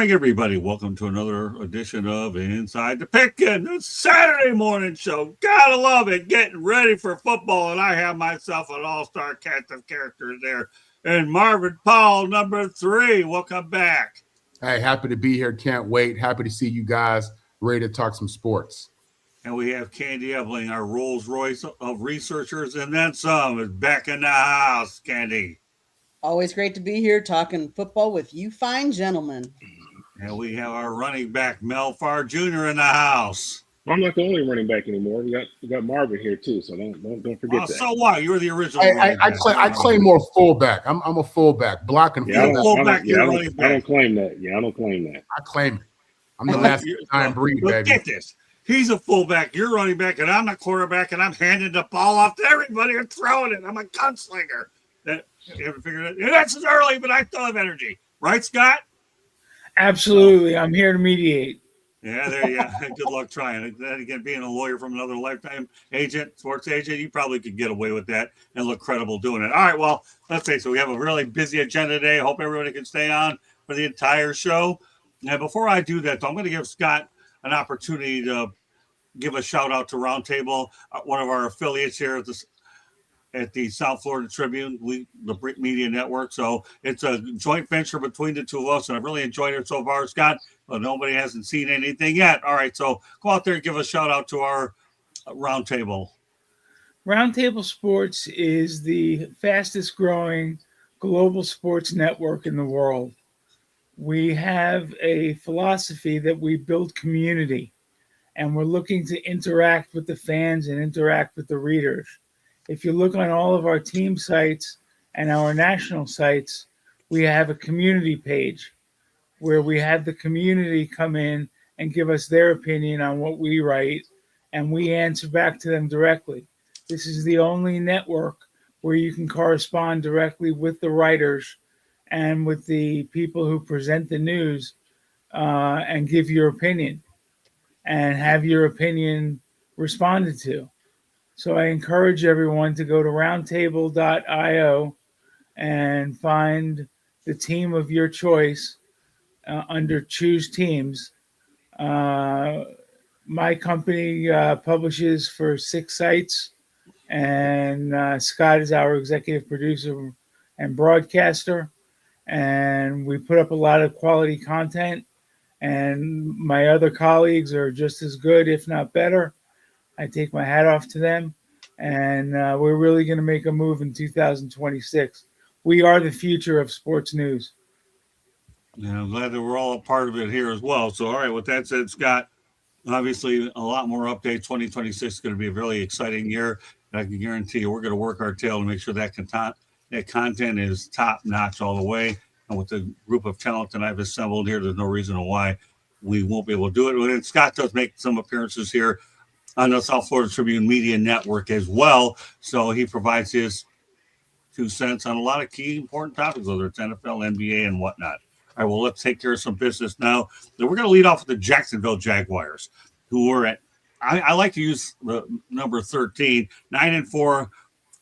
morning, everybody. Welcome to another edition of Inside the Pick'em, the Saturday morning show. Gotta love it. Getting ready for football, and I have myself an all-star cast of characters there. And Marvin Paul, number 3. Welcome back. Hey, happy to be here. Can't wait. Happy to see you guys ready to talk some sports. And we have Candy Ebling, our Rolls Royce of researchers, and then some is back in the house. Candy. Always great to be here talking football with you fine gentlemen. And we have our running back, Mel Farr Jr. in the house. I'm not the only running back anymore. We got Marvin here too, so don't forget that. So what? You're the original. I claim more fullback. I'm a fullback, blocking fullback. I don't claim that. I don't claim that. I claim it. I'm the last time breed, baby. Get this. He's a fullback, you're running back, and I'm the quarterback, and I'm handing the ball off to everybody and throwing it. I'm a gunslinger. You ever figured it? That's early, but I still have energy. Right, Scott? Absolutely. I'm here to mediate. Yeah, there you go. Good luck trying. Then again, being a lawyer from another lifetime, sports agent, you probably could get away with that and look credible doing it. All right, well, let's say so. We have a really busy agenda today. I hope everybody can stay on for the entire show. And before I do that, though, I'm going to give Scott an opportunity to give a shout out to Roundtable, one of our affiliates here at the South Florida Tribune, the Brick Media Network. So it's a joint venture between the two of us, and I've really enjoyed it so far, Scott. But nobody hasn't seen anything yet. All right, so go out there and give a shout out to our Roundtable. Roundtable Sports is the fastest growing global sports network in the world. We have a philosophy that we build community, and we're looking to interact with the fans and interact with the readers. If you look on all of our team sites and our national sites, we have a community page where we have the community come in and give us their opinion on what we write, and we answer back to them directly. This is the only network where you can correspond directly with the writers and with the people who present the news and give your opinion and have your opinion responded to. So I encourage everyone to go to roundtable.io and find the team of your choice under Choose Teams. My company publishes for 6 sites, and Scott is our executive producer and broadcaster. And we put up a lot of quality content, and my other colleagues are just as good, if not better. I take my hat off to them, and we're really going to make a move in 2026. We are the future of sports news. Yeah, I'm glad that we're all a part of it here as well. So, all right, with that said, Scott, obviously a lot more updates. 2026 is going to be a really exciting year. And I can guarantee you we're going to work our tail to make sure that content is top-notch all the way. And with the group of talent that I've assembled here, there's no reason why we won't be able to do it. And Scott does make some appearances here on the South Florida Tribune Media Network as well. So he provides his 2 cents on a lot of key important topics, whether it's NFL, NBA, and whatnot. All right, well, let's take care of some business now. We're going to lead off with the Jacksonville Jaguars, who were at, I like to use the number 13, 9-4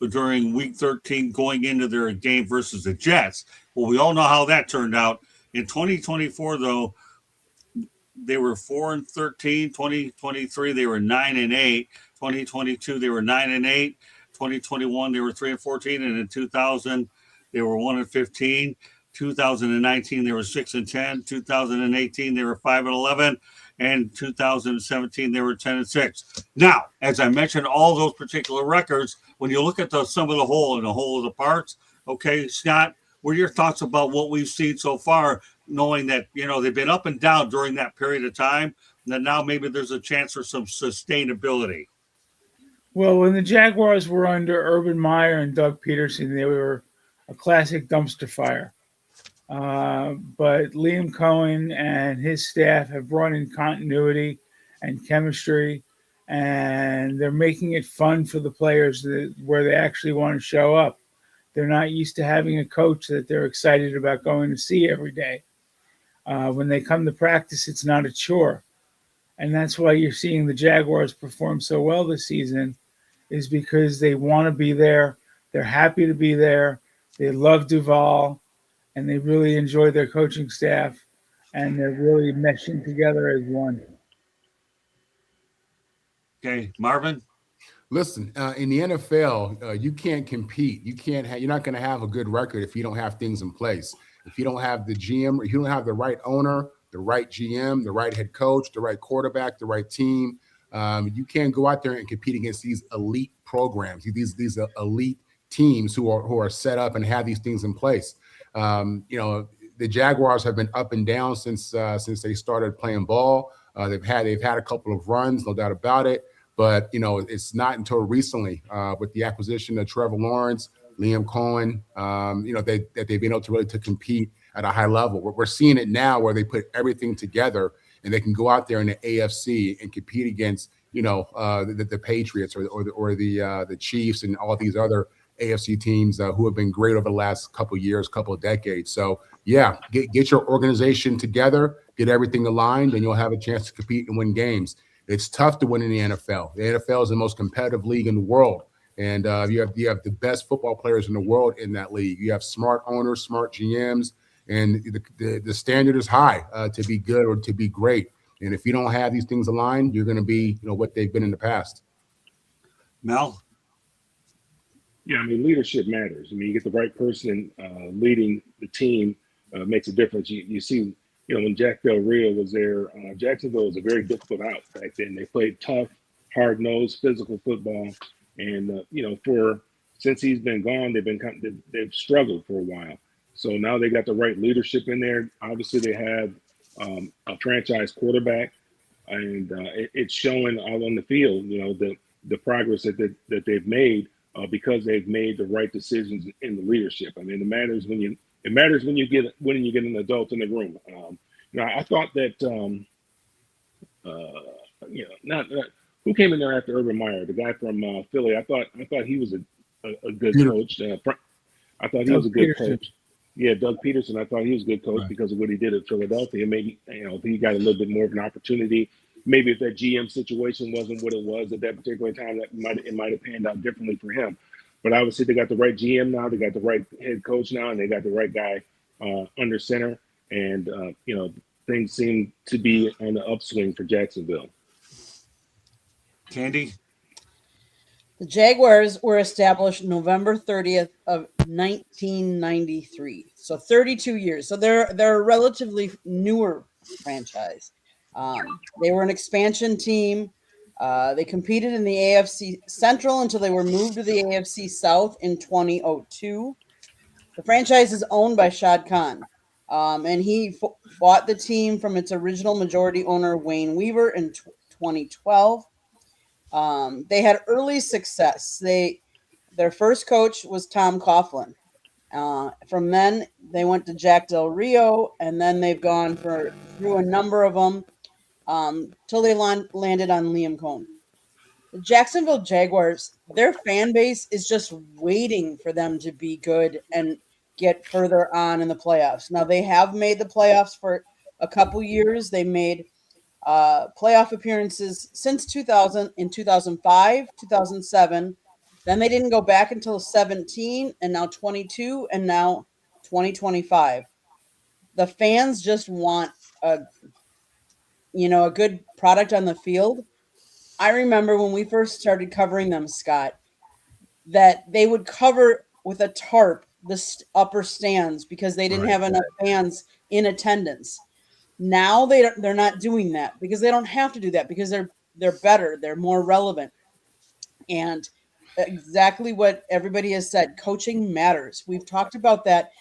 during week 13 going into their game versus the Jets. Well, we all know how that turned out. In 2024, though, they were 4-13. 2023, they were 9-8. 2022, they were 9-8. 2021, they were 3-14, and in 2000, they were 1-15. 2019, they were 6-10. 2018, they were 5-11, and 2017, they were 10-6. Now, as I mentioned, all those particular records, when you look at the sum of the whole and the whole of the parts, okay, Scott, what are your thoughts about what we've seen so far, knowing that, you know, they've been up and down during that period of time, and that now maybe there's a chance for some sustainability? Well, when the Jaguars were under Urban Meyer and Doug Peterson, they were a classic dumpster fire. But Liam Cohen and his staff have brought in continuity and chemistry, and they're making it fun for the players where they actually want to show up. They're not used to having a coach that they're excited about going to see every day. When they come to practice, it's not a chore. And that's why you're seeing the Jaguars perform so well this season, is because they want to be there. They're happy to be there. They love Duval, and they really enjoy their coaching staff. and they're really meshing together as one. Okay, Marvin. Listen, in the NFL, you can't compete. You can't. You're not going to have a good record if you don't have things in place. If you don't have the GM, if you don't have the right owner, the right GM, the right head coach, the right quarterback, the right team, you can't go out there and compete against these elite programs, these elite teams who are set up and have these things in place. The Jaguars have been up and down since they started playing ball. They've had a couple of runs, no doubt about it. But, it's not until recently with the acquisition of Trevor Lawrence, Liam Cohen, that they've been able to really to compete at a high level. We're seeing it now where they put everything together and they can go out there in the AFC and compete against, the Patriots or the Chiefs and all these other AFC teams who have been great over the last couple of years, couple of decades. So, yeah, get your organization together, get everything aligned, and you'll have a chance to compete and win games. It's tough to win in the NFL. The NFL is the most competitive league in the world, and you have the best football players in the world in that league. You have smart owners, smart GMs, and the standard is high to be good or to be great. And if you don't have these things aligned, you're going to be, what they've been in the past. Mel. Yeah, I mean, leadership matters. I mean, you get the right person leading the team makes a difference. You see, when Jack Del Rio was there, Jacksonville was a very difficult out back then. They played tough, hard-nosed, physical football, and since he's been gone, they've struggled for a while. So now they got the right leadership in there. Obviously, they have a franchise quarterback, and it's showing out on the field. The progress that they've made because they've made the right decisions in the leadership. I mean, it matters when you get an adult in the room. I thought that who came in there after Urban Meyer, the guy from Philly. I thought he was a good coach. I thought he was a good coach. Yeah, Doug Peterson. I thought he was a good coach because of what he did at Philadelphia. Maybe he got a little bit more of an opportunity. Maybe if that GM situation wasn't what it was at that particular time, it might have panned out differently for him. But obviously, they got the right GM now. They got the right head coach now, and they got the right guy under center. And things seem to be on the upswing for Jacksonville. Candy. The Jaguars were established November 30th of 1993. So 32 years. So they're a relatively newer franchise. They were an expansion team. They competed in the AFC Central until they were moved to the AFC South in 2002. The franchise is owned by Shad Khan, and he bought the team from its original majority owner, Wayne Weaver, in 2012. They had early success. Their first coach was Tom Coughlin. From then, they went to Jack Del Rio, and then they've gone through a number of them till they landed on Liam Cohen. The Jacksonville Jaguars, their fan base is just waiting for them to be good and get further on in the playoffs. Now, they have made the playoffs for a couple years. They made playoff appearances since 2000, in 2005, 2007. Then they didn't go back until 17, and now 22, and now 2025. The fans just want a good product on the field. I remember when we first started covering them, Scott, that they would cover with a tarp the upper stands because they didn't have enough fans in attendance. Now they're not doing that because they don't have to do that because they're better, they're more relevant. And exactly what everybody has said, coaching matters. We've talked about that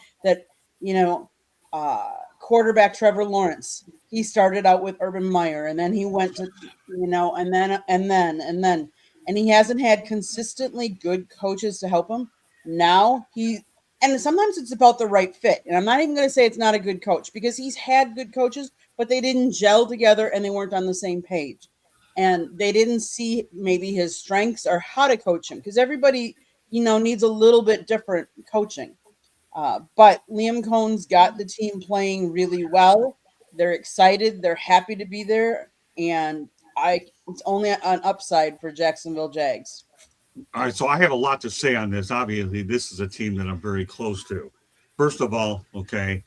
quarterback Trevor Lawrence, he started out with Urban Meyer, and then he went to, and he hasn't had consistently good coaches to help him. Now and sometimes it's about the right fit. And I'm not even going to say it's not a good coach because he's had good coaches, but they didn't gel together and they weren't on the same page. And they didn't see maybe his strengths or how to coach him because everybody, needs a little bit different coaching. But Liam Cohen's got the team playing really well. They're excited. They're happy to be there. And it's only an upside for Jacksonville Jags. All right, so I have a lot to say on this. Obviously, this is a team that I'm very close to. First of all, okay,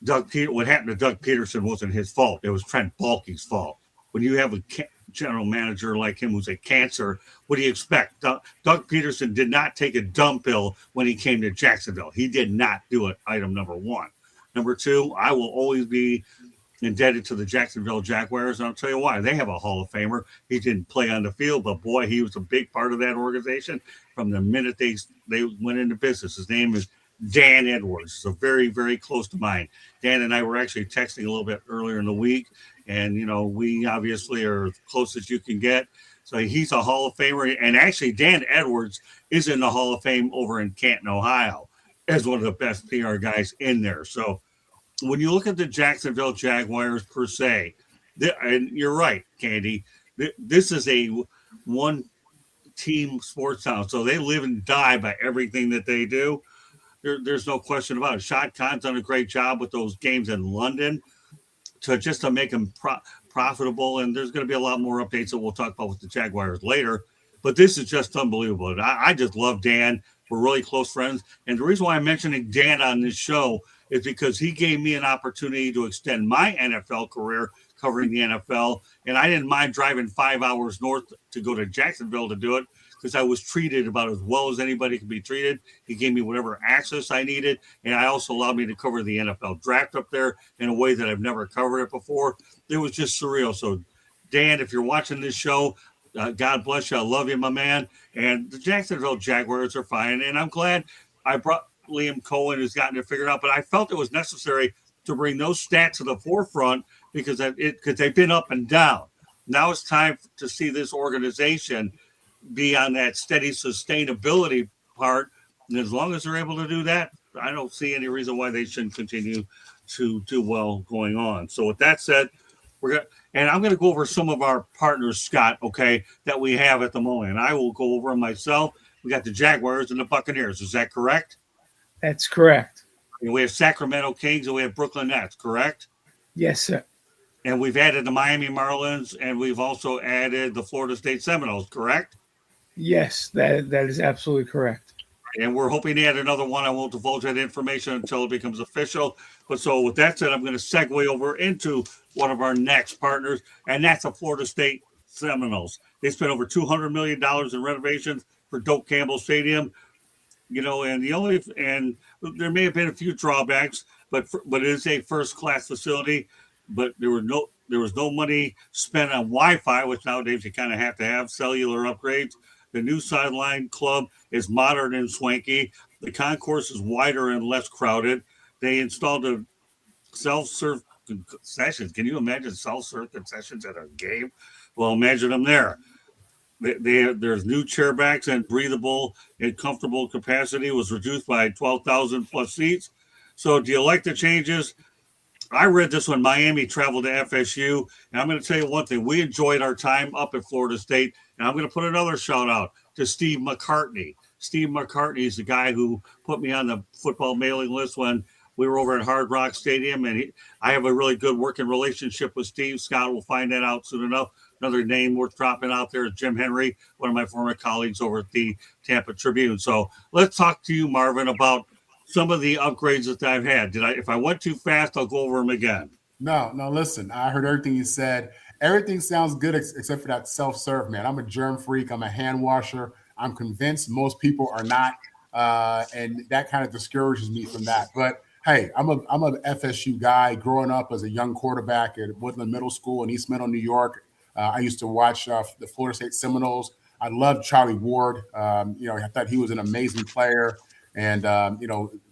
what happened to Doug Peterson wasn't his fault. It was Trent Baalke's fault. When you have a general manager like him who's a cancer, what do you expect? Doug Peterson did not take a dumb pill when he came to Jacksonville. He did not do it, item number one. Number two, I will always be indebted to the Jacksonville Jaguars, and I'll tell you why. They have a Hall of Famer. He didn't play on the field, but boy, he was a big part of that organization from the minute they went into business. His name is Dan Edwards. So very, very close to mine. Dan and I were actually texting a little bit earlier in the week, and we obviously are as close as you can get. So he's a Hall of Famer, and actually Dan Edwards is in the Hall of Fame over in Canton, Ohio, as one of the best PR guys in there. So when you look at the Jacksonville Jaguars per se, and you're right, Candy, this is a one-team sports town. So they live and die by everything that they do. There's no question about it. Shad Khan's done a great job with those games in London to make them profitable. And there's going to be a lot more updates that we'll talk about with the Jaguars later. But this is just unbelievable. I just love Dan. We're really close friends. And the reason why I'm mentioning Dan on this show is because he gave me an opportunity to extend my NFL career covering the NFL. And I didn't mind driving 5 hours north to go to Jacksonville to do it because I was treated about as well as anybody could be treated. He gave me whatever access I needed. And I also allowed me to cover the NFL draft up there in a way that I've never covered it before. It was just surreal. So, Dan, if you're watching this show, God bless you. I love you, my man. And the Jacksonville Jaguars are fine. And I'm glad I brought Liam Cohen has gotten it figured out, but I felt it was necessary to bring those stats to the forefront because they've been up and down. Now it's time to see this organization be on that steady sustainability part. And as long as they're able to do that, I don't see any reason why they shouldn't continue to do well going on. So with that said, I'm going to go over some of our partners, Scott, okay, that we have at the moment. And I will go over them myself. We got the Jaguars and the Buccaneers. Is that correct? That's correct. And we have Sacramento Kings and we have Brooklyn Nets, correct? Yes, sir. And we've added the Miami Marlins and we've also added the Florida State Seminoles, correct? Yes, that is absolutely correct. And we're hoping to add another one. I won't divulge that information until it becomes official. But so with that said, I'm going to segue over into one of our next partners, and that's the Florida State Seminoles. They spent over $200 million in renovations for Doak Campbell Stadium. And there may have been a few drawbacks, but it is a first-class facility. But there was no money spent on Wi-Fi, which nowadays you kind of have to have cellular upgrades. The new sideline club is modern and swanky. The concourse is wider and less crowded. They installed a self-serve concessions. Can you imagine self-serve concessions at a game? Well, imagine them there. There's new chairbacks and breathable and comfortable capacity was reduced by 12,000 plus seats. So do you like the changes? I read this when Miami traveled to FSU, and I'm going to tell you one thing. We enjoyed our time up at Florida State, and I'm going to put another shout out to Steve McCartney. Steve McCartney is the guy who put me on the football mailing list when we were over at Hard Rock Stadium, and I have a really good working relationship with Steve. Scott will find that out soon enough. Another name worth dropping out there is Jim Henry, one of my former colleagues over at the Tampa Tribune. So let's talk to you, Marvin, about some of the upgrades that I've had. If I went too fast, I'll go over them again. No, listen, I heard everything you said. Everything sounds good except for that self-serve, man. I'm a germ freak. I'm a hand washer. I'm convinced most people are not. And that kind of discourages me from that. But hey, I'm an FSU guy growing up as a young quarterback at Woodland Middle School in East Middle, New York. I used to watch the Florida State Seminoles. I loved Charlie Ward. I thought he was an amazing player. And,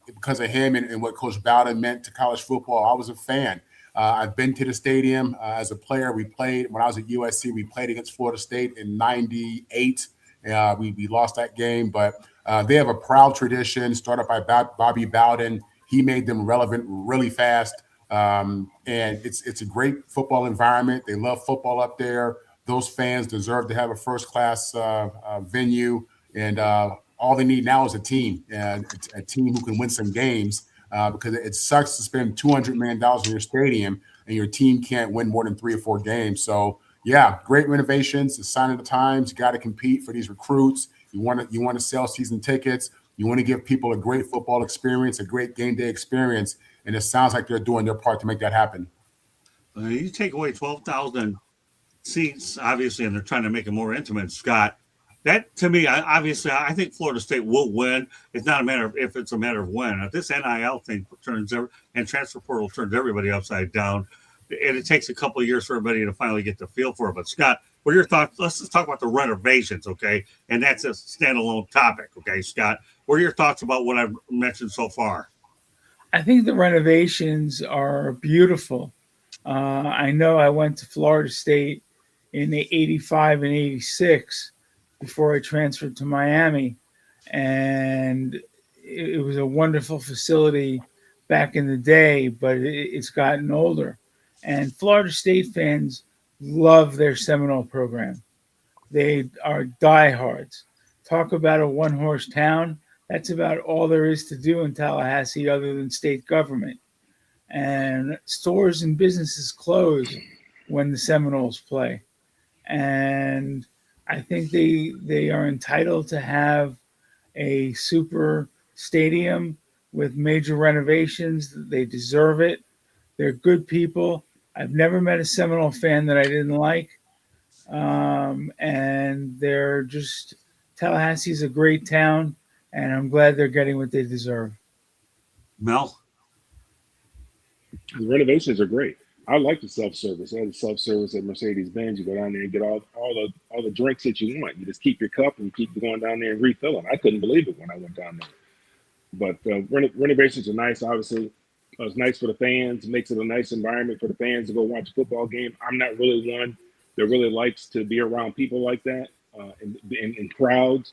because of him and what Coach Bowden meant to college football, I was a fan. I've been to the stadium as a player. We played when I was at USC. We played against Florida State in '98. We lost that game, but they have a proud tradition started by Bobby Bowden. He made them relevant really fast. And it's a great football environment. They love football up there. Those fans deserve to have a first-class venue. And all they need now is a team who can win some games because it sucks to spend $200 million in your stadium and your team can't win more than 3 or 4 games. So, yeah, great renovations. It's a sign of the times. You got to compete for these recruits. You want to sell season tickets. You want to give people a great football experience, a great game day experience, and it sounds like they're doing their part to make that happen. You take away 12,000 seats, obviously, and they're trying to make it more intimate, Scott. That, to me, obviously, I think Florida State will win. It's not a matter of if, it's a matter of when. If this NIL thing turns and transfer portal turns everybody upside down, and it takes a couple of years for everybody to finally get the feel for it. But Scott, what are your thoughts? Let's just talk about the renovations, okay? And that's a standalone topic, okay, Scott? What are your thoughts about what I've mentioned so far? I think the renovations are beautiful. I know I went to Florida State in the 85 and 86 before I transferred to Miami. And it was a wonderful facility back in the day, but it's gotten older. And Florida State fans love their Seminole program. They are diehards. Talk about a one-horse town. That's about all there is to do in Tallahassee other than state government. And stores and businesses close when the Seminoles play. And I think they are entitled to have a super stadium with major renovations. They deserve it. They're good people. I've never met a Seminole fan that I didn't like. And they're just, Tallahassee's a great town, and I'm glad they're getting what they deserve. Mel? The renovations are great. I like the self-service. I had the self-service at Mercedes-Benz. You go down there and get all the drinks that you want. You just keep your cup and you keep going down there and refill them. I couldn't believe it when I went down there. But renovations are nice, obviously. It's nice for the fans. It makes it a nice environment for the fans to go watch a football game. I'm not really one that really likes to be around people like that in crowds.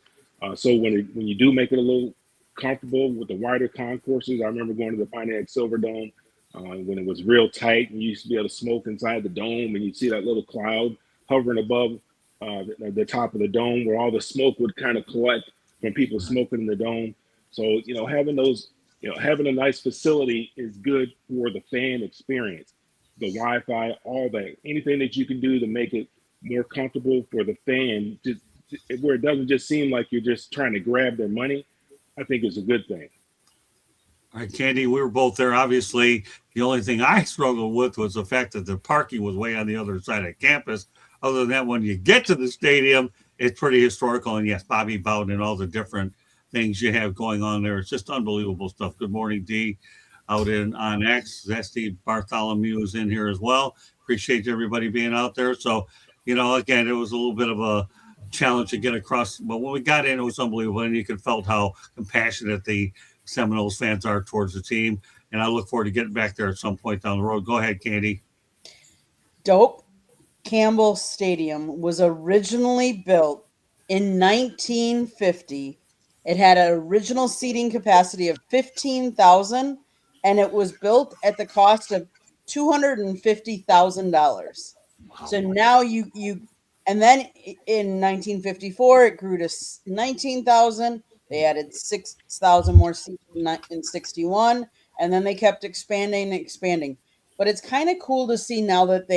So when you do make it a little comfortable with the wider concourses, I remember going to the Pontiac Silverdome when it was real tight and you used to be able to smoke inside the dome, and you'd see that little cloud hovering above the top of the dome where all the smoke would kind of collect from people smoking in the dome. So, having a nice facility is good for the fan experience. The Wi-Fi, all that, anything that you can do to make it more comfortable for the fan, where it doesn't just seem like you're just trying to grab their money, I think is a good thing. All right, Candy, we were both there. Obviously, the only thing I struggled with was the fact that the parking was way on the other side of campus. Other than that, when you get to the stadium, it's pretty historical. And yes, Bobby Bowden and all the different things you have going on there. It's just unbelievable stuff. Good morning, D, out on X. Zesty Bartholomew is in here as well. Appreciate everybody being out there. So, again, it was a little bit of a challenge to get across. But when we got in, it was unbelievable. And you could felt how compassionate the Seminoles fans are towards the team. And I look forward to getting back there at some point down the road. Go ahead, Candy. Doak Campbell Stadium was originally built in 1950. It had an original seating capacity of 15,000, and it was built at the cost of $250,000. So now and then in 1954 it grew to 19,000. They added 6,000 more seats in 61, and then they kept expanding and expanding. But it's kind of cool to see now that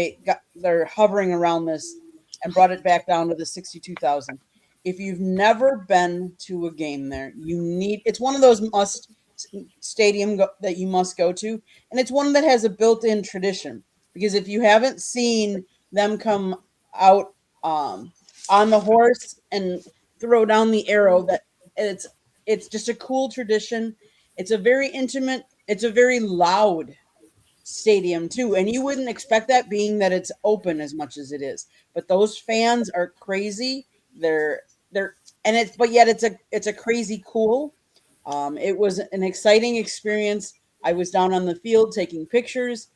they're hovering around this and brought it back down to the 62,000. If you've never been to a game there, it's one of those must stadium that you must go to, and it's one that has a built-in tradition. Because if you haven't seen them come out on the horse and throw down the arrow, that it's just a cool tradition. It's a very intimate, it's a very loud stadium too, and you wouldn't expect that, being that it's open as much as it is. But those fans are crazy. But yet it's a crazy cool. It was an exciting experience. I was down on the field taking pictures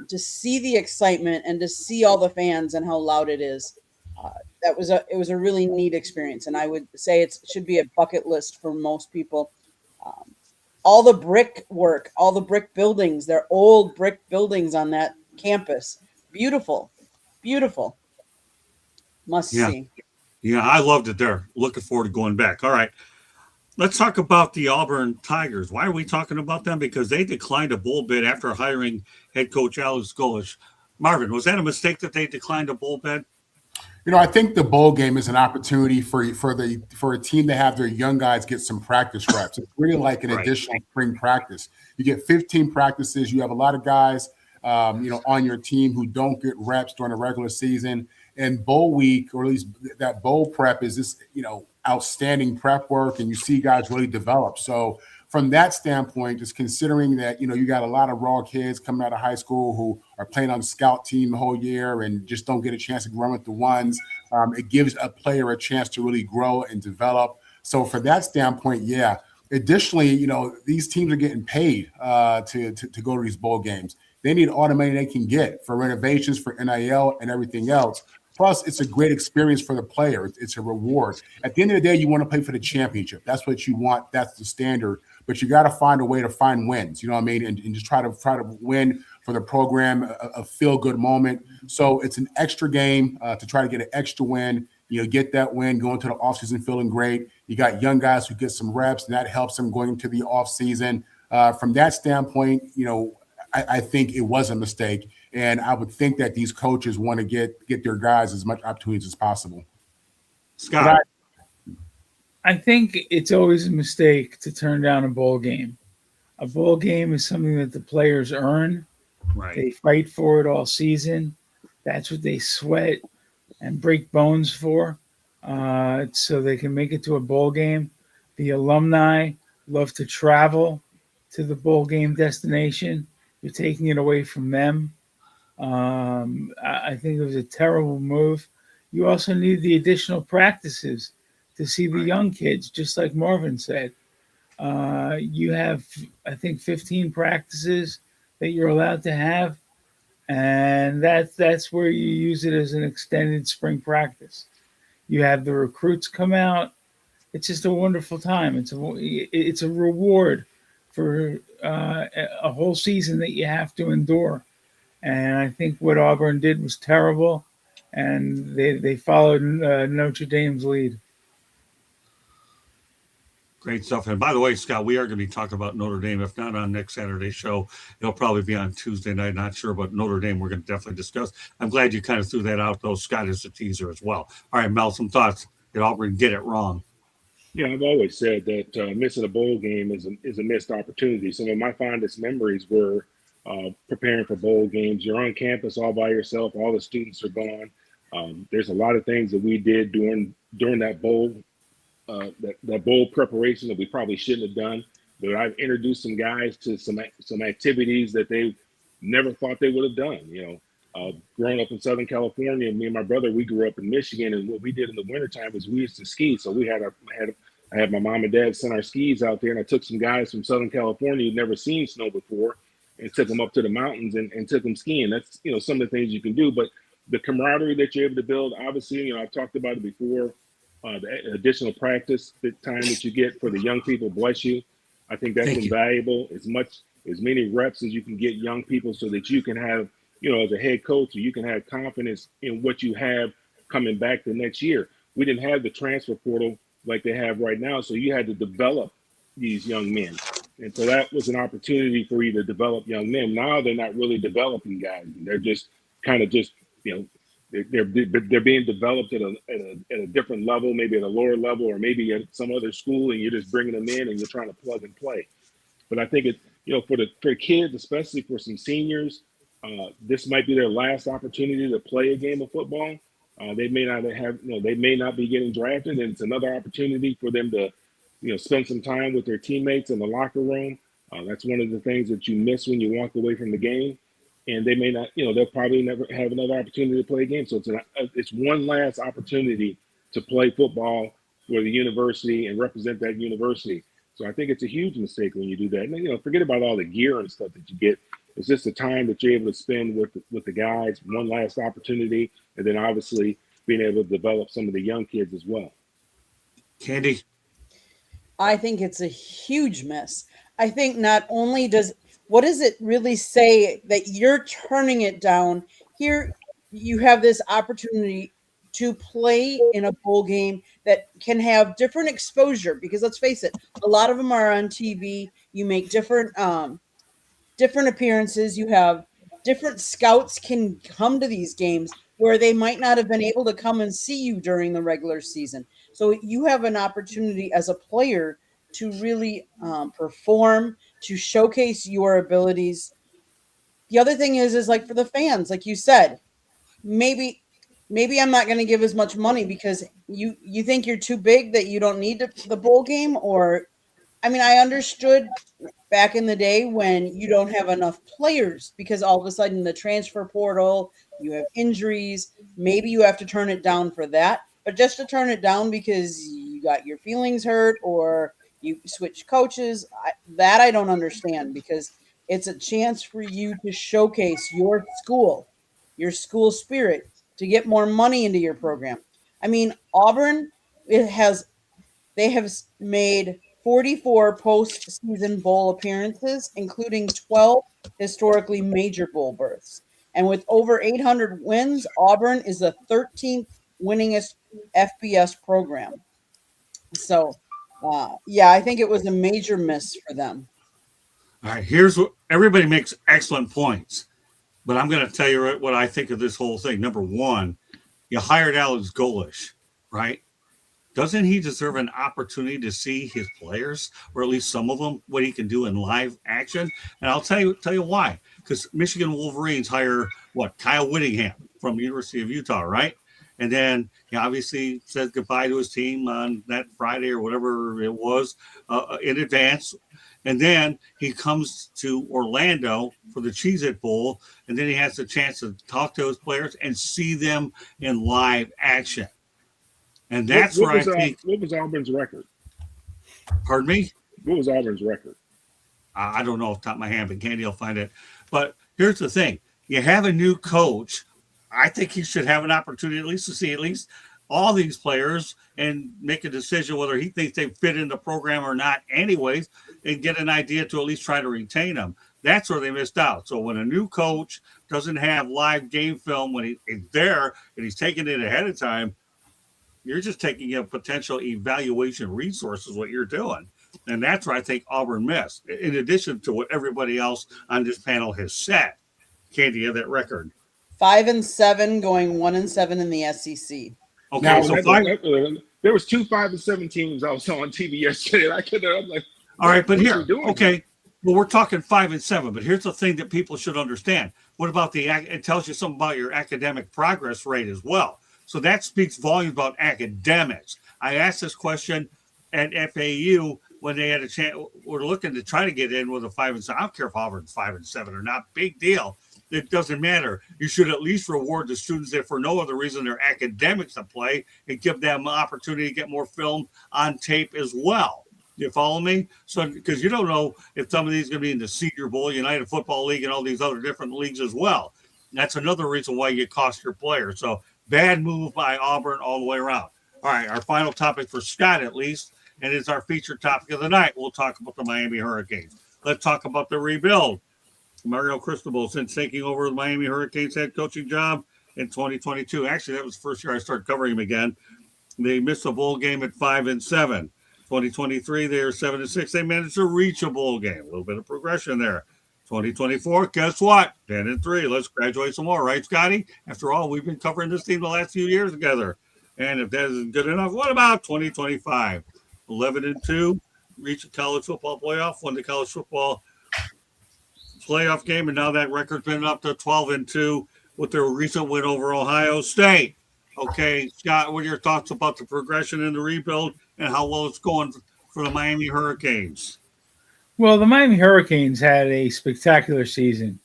to see the excitement and to see all the fans and how loud it is. It was a really neat experience, and I would say it should be a bucket list for most people. All the brick work, all the brick buildings, they're old brick buildings on that campus. Beautiful. Must see. Yeah, I loved it there. Looking forward to going back. All right. Let's talk about the Auburn Tigers. Why are we talking about them? Because they declined a bowl bid after hiring head coach Alex Golesh. Marvin, was that a mistake that they declined a bowl bid? I think the bowl game is an opportunity for a team to have their young guys get some practice reps. It's really like an Right. additional spring practice. You get 15 practices. You have a lot of guys, on your team who don't get reps during the regular season. And bowl week, or at least that bowl prep, is this outstanding prep work, and you see guys really develop. So from that standpoint, just considering that, you got a lot of raw kids coming out of high school who are playing on the scout team the whole year and just don't get a chance to run with the ones, it gives a player a chance to really grow and develop. So for that standpoint, yeah. Additionally, these teams are getting paid to go to these bowl games. They need all the money they can get for renovations, for NIL, and everything else. Plus, it's a great experience for the player. It's a reward. At the end of the day, you want to play for the championship. That's what you want. That's the standard. But you got to find a way to find wins. You know what I mean? And just try to win for the program, a feel-good moment. So it's an extra game to try to get an extra win. Get that win, go into the offseason feeling great. You got young guys who get some reps, and that helps them going into the offseason. From that standpoint, I think it was a mistake. And I would think that these coaches want to get their guys as much opportunities as possible. Scott. I think it's always a mistake to turn down a bowl game. A bowl game is something that the players earn. Right. They fight for it all season. That's what they sweat and break bones for, so they can make it to a bowl game. The alumni love to travel to the bowl game destination. You're taking it away from them. I think it was a terrible move. You also need the additional practices to see the young kids, just like Marvin said. You have, I think, 15 practices that you're allowed to have, and that's where you use it as an extended spring practice. You have the recruits come out. It's just a wonderful time. It's a reward for a whole season that you have to endure. And I think what Auburn did was terrible, and they followed Notre Dame's lead. Great stuff. And by the way, Scott, we are going to be talking about Notre Dame. If not on next Saturday's show, it'll probably be on Tuesday night. Not sure, but Notre Dame we're going to definitely discuss. I'm glad you kind of threw that out, though, Scott, as a teaser as well. All right, Mel, some thoughts. Did Auburn get it wrong? Yeah, I've always said that missing a bowl game is a missed opportunity. Some of my fondest memories were preparing for bowl games. You're on campus all by yourself. All the students are gone. There's a lot of things that we did during that bowl that bowl preparation that we probably shouldn't have done. But I've introduced some guys to some activities that they never thought they would have done. Growing up in Southern California, me and my brother, we grew up in Michigan, and what we did in the wintertime was we used to ski. So I had my mom and dad send our skis out there, and I took some guys from Southern California who'd never seen snow before and took them up to the mountains and took them skiing. That's, some of the things you can do. But the camaraderie that you're able to build, obviously, I've talked about it before, the additional practice, the time that you get for the young people, bless you. I think that's invaluable. As many reps as you can get young people so that you can have, as a head coach, you can have confidence in what you have coming back the next year. We didn't have the transfer portal like they have right now, so you had to develop these young men. And so that was an opportunity for you to develop young men. Now they're not really developing guys. They're just kind of they're being developed at a different level, maybe at a lower level, or maybe at some other school, and you're just bringing them in and you're trying to plug and play. But I think for kids, especially for some seniors, this might be their last opportunity to play a game of football. They may not be getting drafted, and it's another opportunity for them to, spend some time with their teammates in the locker room. That's one of the things that you miss when you walk away from the game. And they may not, they'll probably never have another opportunity to play a game. So it's one last opportunity to play football for the university and represent that university. So I think it's a huge mistake when you do that. And, forget about all the gear and stuff that you get. It's just the time that you're able to spend with the guys, one last opportunity, and then obviously being able to develop some of the young kids as well. Candy? I think it's a huge miss. I think not only what does it really say that you're turning it down? Here you have this opportunity to play in a bowl game that can have different exposure, because let's face it, a lot of them are on TV. You make different appearances. You have different scouts can come to these games. where they might not have been able to come and see you during the regular season. So you have an opportunity as a player to really perform, to showcase your abilities. The other thing is like for the fans, like you said, maybe I'm not going to give as much money because you think you're too big that you don't need the bowl game. Or I mean, I understood back in the day when you don't have enough players because all of a sudden the transfer portal, you have injuries, maybe you have to turn it down for that. But just to turn it down because you got your feelings hurt or you switch coaches, that I don't understand, because it's a chance for you to showcase your school spirit, to get more money into your program. I mean, Auburn, they have made 44 postseason bowl appearances, including 12 historically major bowl berths. And with over 800 wins, Auburn is the 13th winningest FBS program. So, yeah, I think it was a major miss for them. All right, here's what everybody makes excellent points, but I'm going to tell you what I think of this whole thing. Number one, you hired Alex Golesh, right? Doesn't he deserve an opportunity to see his players, or at least some of them, what he can do in live action? And I'll tell you why. Because Michigan Wolverines hire Kyle Whittingham from the University of Utah, right? And then he obviously says goodbye to his team on that Friday or whatever it was in advance. And then he comes to Orlando for the Cheez-It Bowl, and then he has the chance to talk to his players and see them in live action. And that's where I think. What was Auburn's record? Pardon me? What was Auburn's record? I don't know off the top of my hand, but Candy will find it. But here's the thing. You have a new coach. I think he should have an opportunity at least to see at least all these players and make a decision whether he thinks they fit in the program or not anyways, and get an idea to at least try to retain them. That's where they missed out. So when a new coach doesn't have live game film when he's there and he's taking it ahead of time, you're just taking a potential evaluation resources, what you're doing. And that's where I think Auburn missed, in addition to what everybody else on this panel has said. Candy, you have that record. 5-7, going 1-7 in the SEC. Okay, Now, so there was 2 5-7 teams I was on TV yesterday. I'm like, all right, but what's here, he doing? okay, well, we're talking 5-7, but here's the thing that people should understand. What about it tells you something about your academic progress rate as well. So that speaks volumes about academics. I asked this question at FAU when they had a chance. We're looking to try to get in with a 5-7. I don't care if Auburn's 5-7 or not. Big deal. It doesn't matter. You should at least reward the students that for no other reason their academics to play, and give them an opportunity to get more film on tape as well. You follow me? So because you don't know if some of these are going to be in the Senior Bowl, United Football League, and all these other different leagues as well. That's another reason why you cost your players. So bad move by Auburn all the way around. All right, our final topic for Scott, at least, and it's our featured topic of the night. We'll talk about the Miami Hurricanes. Let's talk about the rebuild. Mario Cristobal, since taking over the Miami Hurricanes head coaching job in 2022. Actually, that was the first year I started covering him again. They missed a bowl game at 5-7. 2023, they are 7-6. They managed to reach a bowl game. A little bit of progression there. 2024, guess what? 10-3. Let's graduate some more, right, Scotty? After all, we've been covering this team the last few years together. And if that isn't good enough, what about 2025? 11-2, reach a college football playoff, won the college football playoff game, and now that record's been up to 12-2 with their recent win over Ohio State. Okay, Scott, what are your thoughts about the progression in the rebuild and how well it's going for the Miami Hurricanes? Well, the Miami Hurricanes had a spectacular season.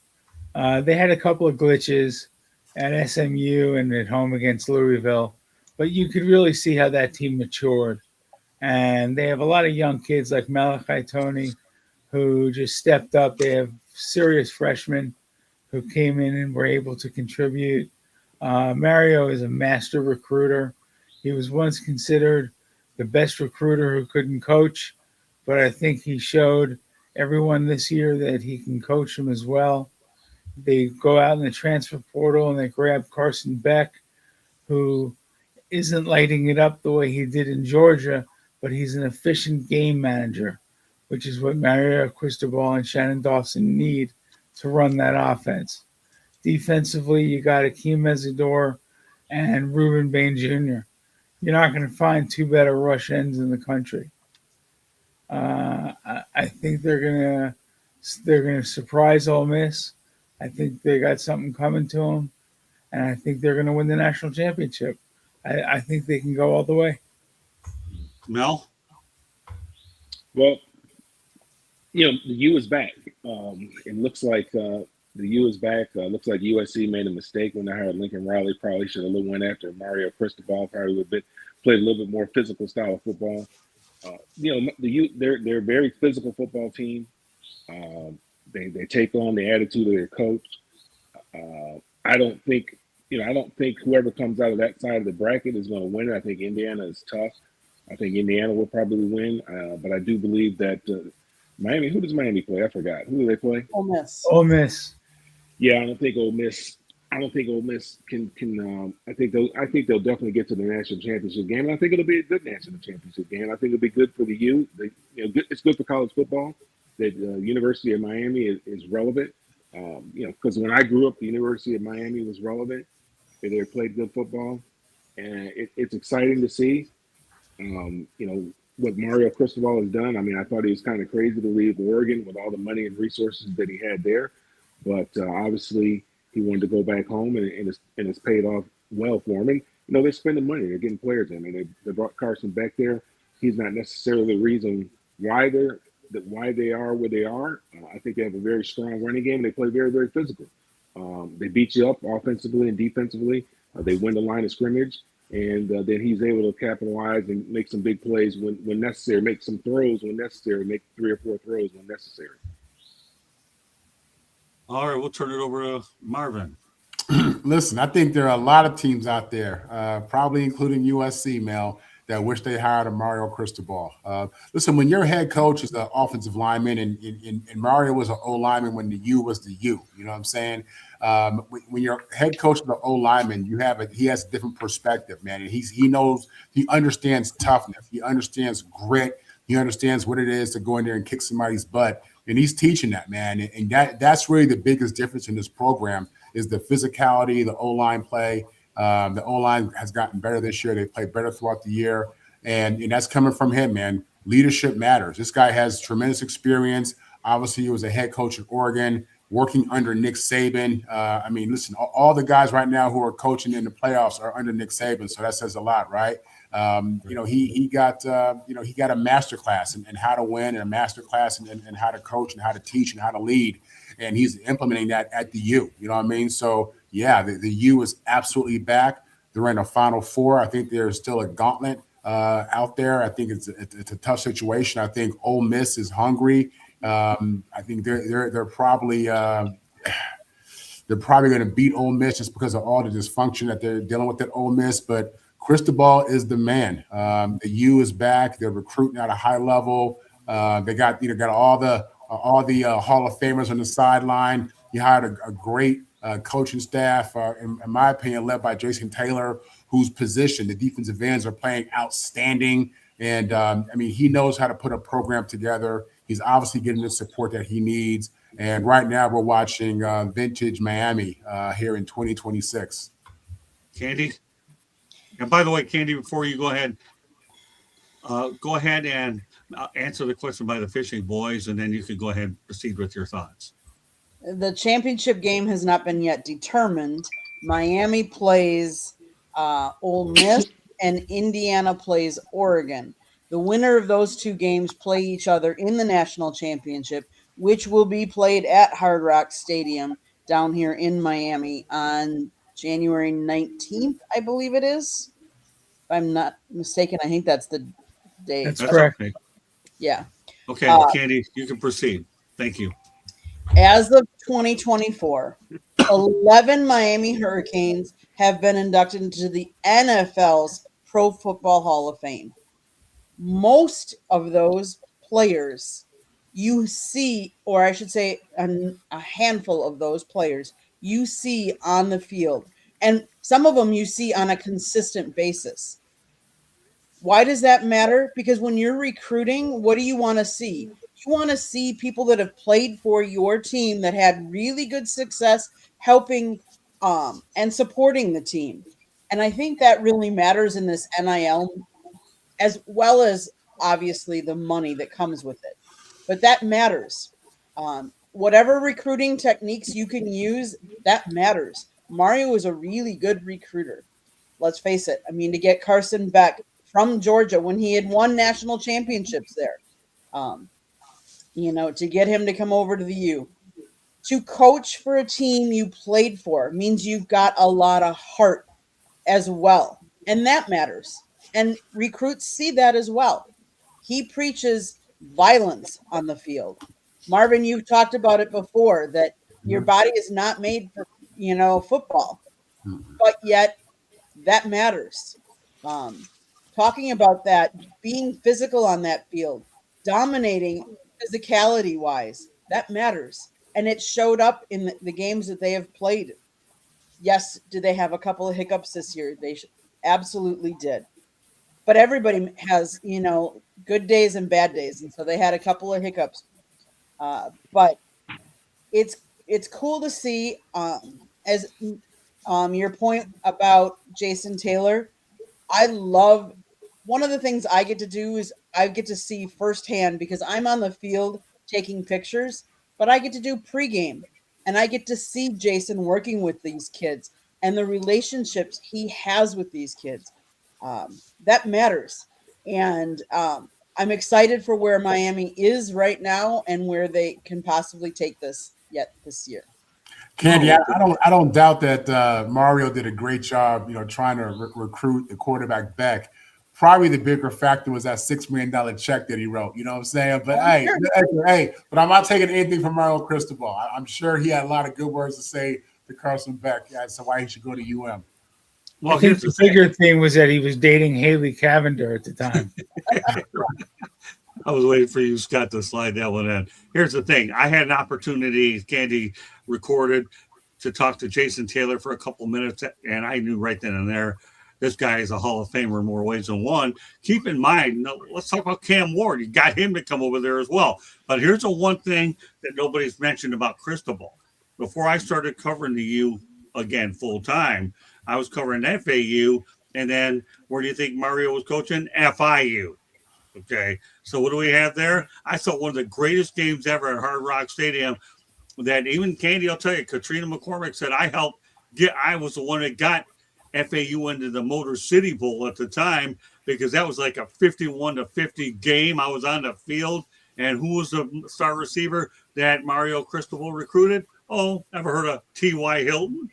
They had a couple of glitches at SMU and at home against Louisville, but you could really see how that team matured. And they have a lot of young kids like Malachi Tony who just stepped up. They have serious freshmen who came in and were able to contribute. Mario is a master recruiter. He was once considered the best recruiter who couldn't coach, but I think he showed everyone this year that he can coach them as well. They go out in the transfer portal and they grab Carson Beck, who isn't lighting it up the way he did in Georgia, but he's an efficient game manager, which is what Mario Cristobal and Shannon Dawson need to run that offense. Defensively, you got Akeem Mesidor, and Reuben Bain Jr. You're not going to find two better rush ends in the country. I think they're gonna surprise Ole Miss. I think they got something coming to them, and I think they're gonna win the national championship. I think they can go all the way. Mel? Well, the U is back. It looks like the U is back. Looks like USC made a mistake when they hired Lincoln Riley. Probably should have went after Mario Cristobal. Probably would have played a little bit more physical style of football. The U, they're a very physical football team. They take on the attitude of their coach. I don't think whoever comes out of that side of the bracket is going to win it. I think Indiana is tough. I think Indiana will probably win, but I do believe that Miami. Who does Miami play? I forgot. Who do they play? Ole Miss. Ole Miss. Yeah, I don't think Ole Miss can. I think they'll definitely get to the national championship game. And I think it'll be a good national championship game. I think it'll be good for the youth. It's good for college football that University of Miami is relevant. Because when I grew up, the University of Miami was relevant. They played good football, and it's exciting to see. What Mario Cristobal has done. I mean, I thought he was kind of crazy to leave Oregon with all the money and resources that he had there, but obviously he wanted to go back home, and it's paid off well for him. And they're spending money. They're getting players. I mean, they brought Carson Beck there. He's not necessarily the reason why they are where they are. I think they have a very strong running game. They play very, very physical. They beat you up offensively and defensively. They win the line of scrimmage, and then he's able to capitalize and make some big plays when necessary, make some throws when necessary, make 3 or 4 throws when necessary. All right, we'll turn it over to Marvin. Listen, I think there are a lot of teams out there, probably including USC, Mel, that wish they hired a Mario Cristobal. Listen, when your head coach is the offensive lineman and Mario was an O lineman when the U was the U, you know what I'm saying? When your head coach is the O lineman, he has a different perspective, man. And he understands toughness. He understands grit. He understands what it is to go in there and kick somebody's butt. And he's teaching that, man. And that's really the biggest difference in this program is the physicality, the O-line play. The O-line has gotten better this year. They played better throughout the year. And that's coming from him, man. Leadership matters. This guy has tremendous experience. Obviously, he was a head coach at Oregon, working under Nick Saban. I mean, listen, all the guys right now who are coaching in the playoffs are under Nick Saban. So that says a lot, right? He got a master class in how to win and a master class in how to coach and how to teach and how to lead. And he's implementing that at the U. You know what I mean? So, yeah, the U is absolutely back. They're in a Final Four. I think there's still a gauntlet out there. I think it's a tough situation. I think Ole Miss is hungry. I think they're probably going to beat Ole Miss just because of all the dysfunction that they're dealing with at Ole Miss. But Cristobal is the man. The U is back. They're recruiting at a high level. They got all the Hall of Famers on the sideline. He hired a great coaching staff, in my opinion, led by Jason Taylor, whose position, the defensive ends, are playing outstanding. And he knows how to put a program together. He's obviously getting the support that he needs. And right now, we're watching vintage Miami here in 2026. Candy? And by the way, Candy, before you go ahead and answer the question by the Fishing Boys, and then you can go ahead and proceed with your thoughts. The championship game has not been yet determined. Miami plays Ole Miss and Indiana plays Oregon. The winner of those two games play each other in the national championship, which will be played at Hard Rock Stadium down here in Miami on January 19th, I believe it is. If I'm not mistaken, I think that's the date. That's That's correct. okay. Yeah. Okay, Candy, you can proceed. Thank you. As of 2024, 11 Miami Hurricanes have been inducted into the NFL's Pro Football Hall of Fame. Most of those players you see, or I should say a handful of those players you see on the field. And some of them you see on a consistent basis. Why does that matter? Because when you're recruiting, what do you want to see? You want to see people that have played for your team that had really good success helping and supporting the team. And I think that really matters in this NIL, as well as obviously the money that comes with it. But that matters. Whatever recruiting techniques you can use, that matters. Mario is a really good recruiter. Let's face it. I mean, to get Carson Beck from Georgia when he had won national championships there, to get him to come over to the U, to coach for a team you played for means you've got a lot of heart as well. And that matters. And recruits see that as well. He preaches violence on the field. Marvin, you've talked about it before, that your body is not made for, football, but yet that matters. Talking about that, being physical on that field, dominating physicality wise, that matters. And it showed up in the games that they have played. Yes, did they have a couple of hiccups this year? They absolutely did. But everybody has, good days and bad days. And so they had a couple of hiccups. But it's cool to see, as your point about Jason Taylor. I love, one of the things I get to do is I get to see firsthand, because I'm on the field taking pictures, but I get to do pregame and I get to see Jason working with these kids and the relationships he has with these kids. That matters. And I'm excited for where Miami is right now and where they can possibly take this year. Candy, I don't doubt that Mario did a great job, trying to recruit the quarterback back. Probably the bigger factor was that $6 million check that he wrote. You know what I'm saying? But but I'm not taking anything from Mario Cristobal. I'm sure he had a lot of good words to say to Carson Beck as to why he should go to UM. Well, I think the bigger thing was that he was dating Haley Cavender at the time. I was waiting for you, Scott, to slide that one in. Here's the thing. I had an opportunity, Candy recorded, to talk to Jason Taylor for a couple minutes, and I knew right then and there, this guy is a Hall of Famer in more ways than one. Keep in mind, let's talk about Cam Ward. You got him to come over there as well. But here's the one thing that nobody's mentioned about Cristobal. Before I started covering the U again full time, I was covering FAU, and then where do you think Mario was coaching? FIU. Okay, so what do we have there? I saw one of the greatest games ever at Hard Rock Stadium. That even Candy, I'll tell you, Katrina McCormick said I was the one that got FAU into the Motor City Bowl at the time, because that was like a 51-50 game. I was on the field, and who was the star receiver that Mario Cristobal recruited? Oh, ever heard of T.Y. Hilton?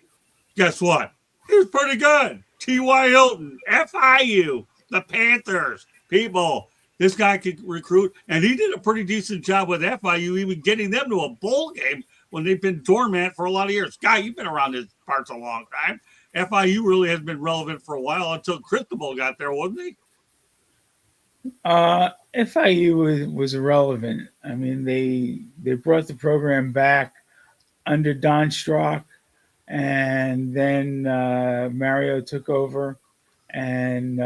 Guess what? He was pretty good. T.Y. Hilton, FIU, the Panthers, people. This guy could recruit, and he did a pretty decent job with FIU, even getting them to a bowl game when they've been dormant for a lot of years. Guy, you've been around these parts a long time. FIU really has been relevant for a while until Cristobal got there, wasn't he? FIU was irrelevant. I mean, they brought the program back under Don Strock, and then Mario took over, and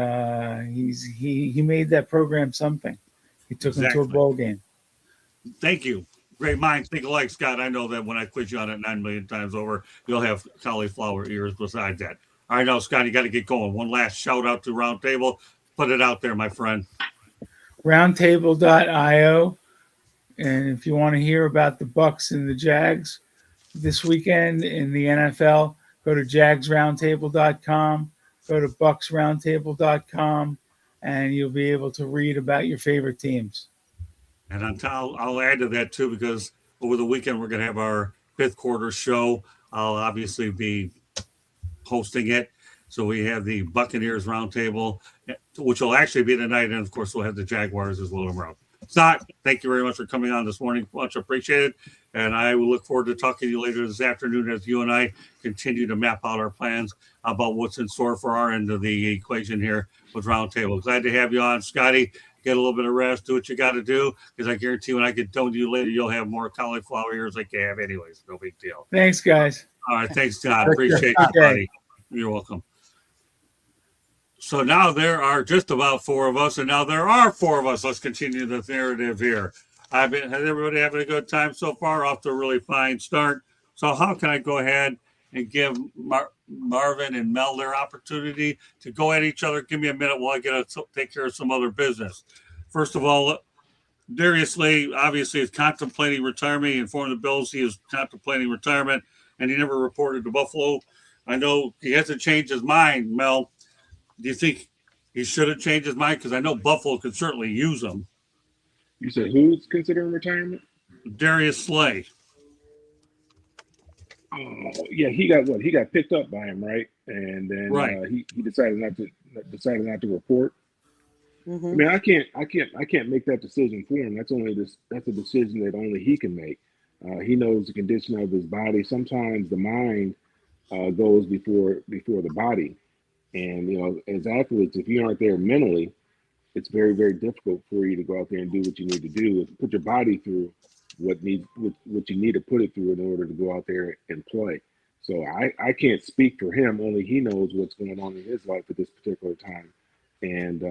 he made that program something. He took them to a bowl game. Thank you. Great minds think alike, Scott. I know that when I quiz you on it 9 million times over, you'll have cauliflower ears besides that. All right, now, Scott, you got to get going. One last shout out to Roundtable. Put it out there, my friend. Roundtable.io. And if you want to hear about the Bucks and the Jags this weekend in the NFL, go to jagsroundtable.com, go to bucksroundtable.com, and you'll be able to read about your favorite teams. And I'll add to that, too, because over the weekend we're going to have our fifth quarter show. I'll obviously be hosting it. So we have the Buccaneers Roundtable, which will actually be tonight. And, of course, we'll have the Jaguars as well around. Scott, thank you very much for coming on this morning. Much appreciated. And I will look forward to talking to you later this afternoon as you and I continue to map out our plans about what's in store for our end of the equation here with Roundtable. Glad to have you on, Scotty. Get a little bit of rest, do what you got to do, because I guarantee when I get done with you later, you'll have more cauliflower ears like you have anyways. No big deal. Thanks, guys. All right. Thanks, Scott. Appreciate you, buddy. You're welcome. So now there are just about four of us, and now there are four of us. Let's continue the narrative here. Has everybody having a good time so far? Off to a really fine start. So how can I go ahead and give Marvin and Mel their opportunity to go at each other. Give me a minute while I get to take care of some other business. First of all, Darius Slay obviously is contemplating retirement. He informed the Bills he is contemplating retirement, and he never reported to Buffalo. I know he hasn't changed his mind, Mel. Do you think he should have changed his mind? Because I know Buffalo could certainly use him. You said who's considering retirement? Darius Slay. Oh, yeah, he got what? He got picked up by him, right? And then Right. He decided not to report. I Mhm. mean, I can't make that decision for him. That's a decision that only he can make. He knows the condition of his body. Sometimes the mind goes before the body, and as athletes, if you aren't there mentally, it's very, very difficult for you to go out there and do what you need to do, put your body through what you need to put it through in order to go out there and play. So I can't speak for him. Only he knows what's going on in his life at this particular time. And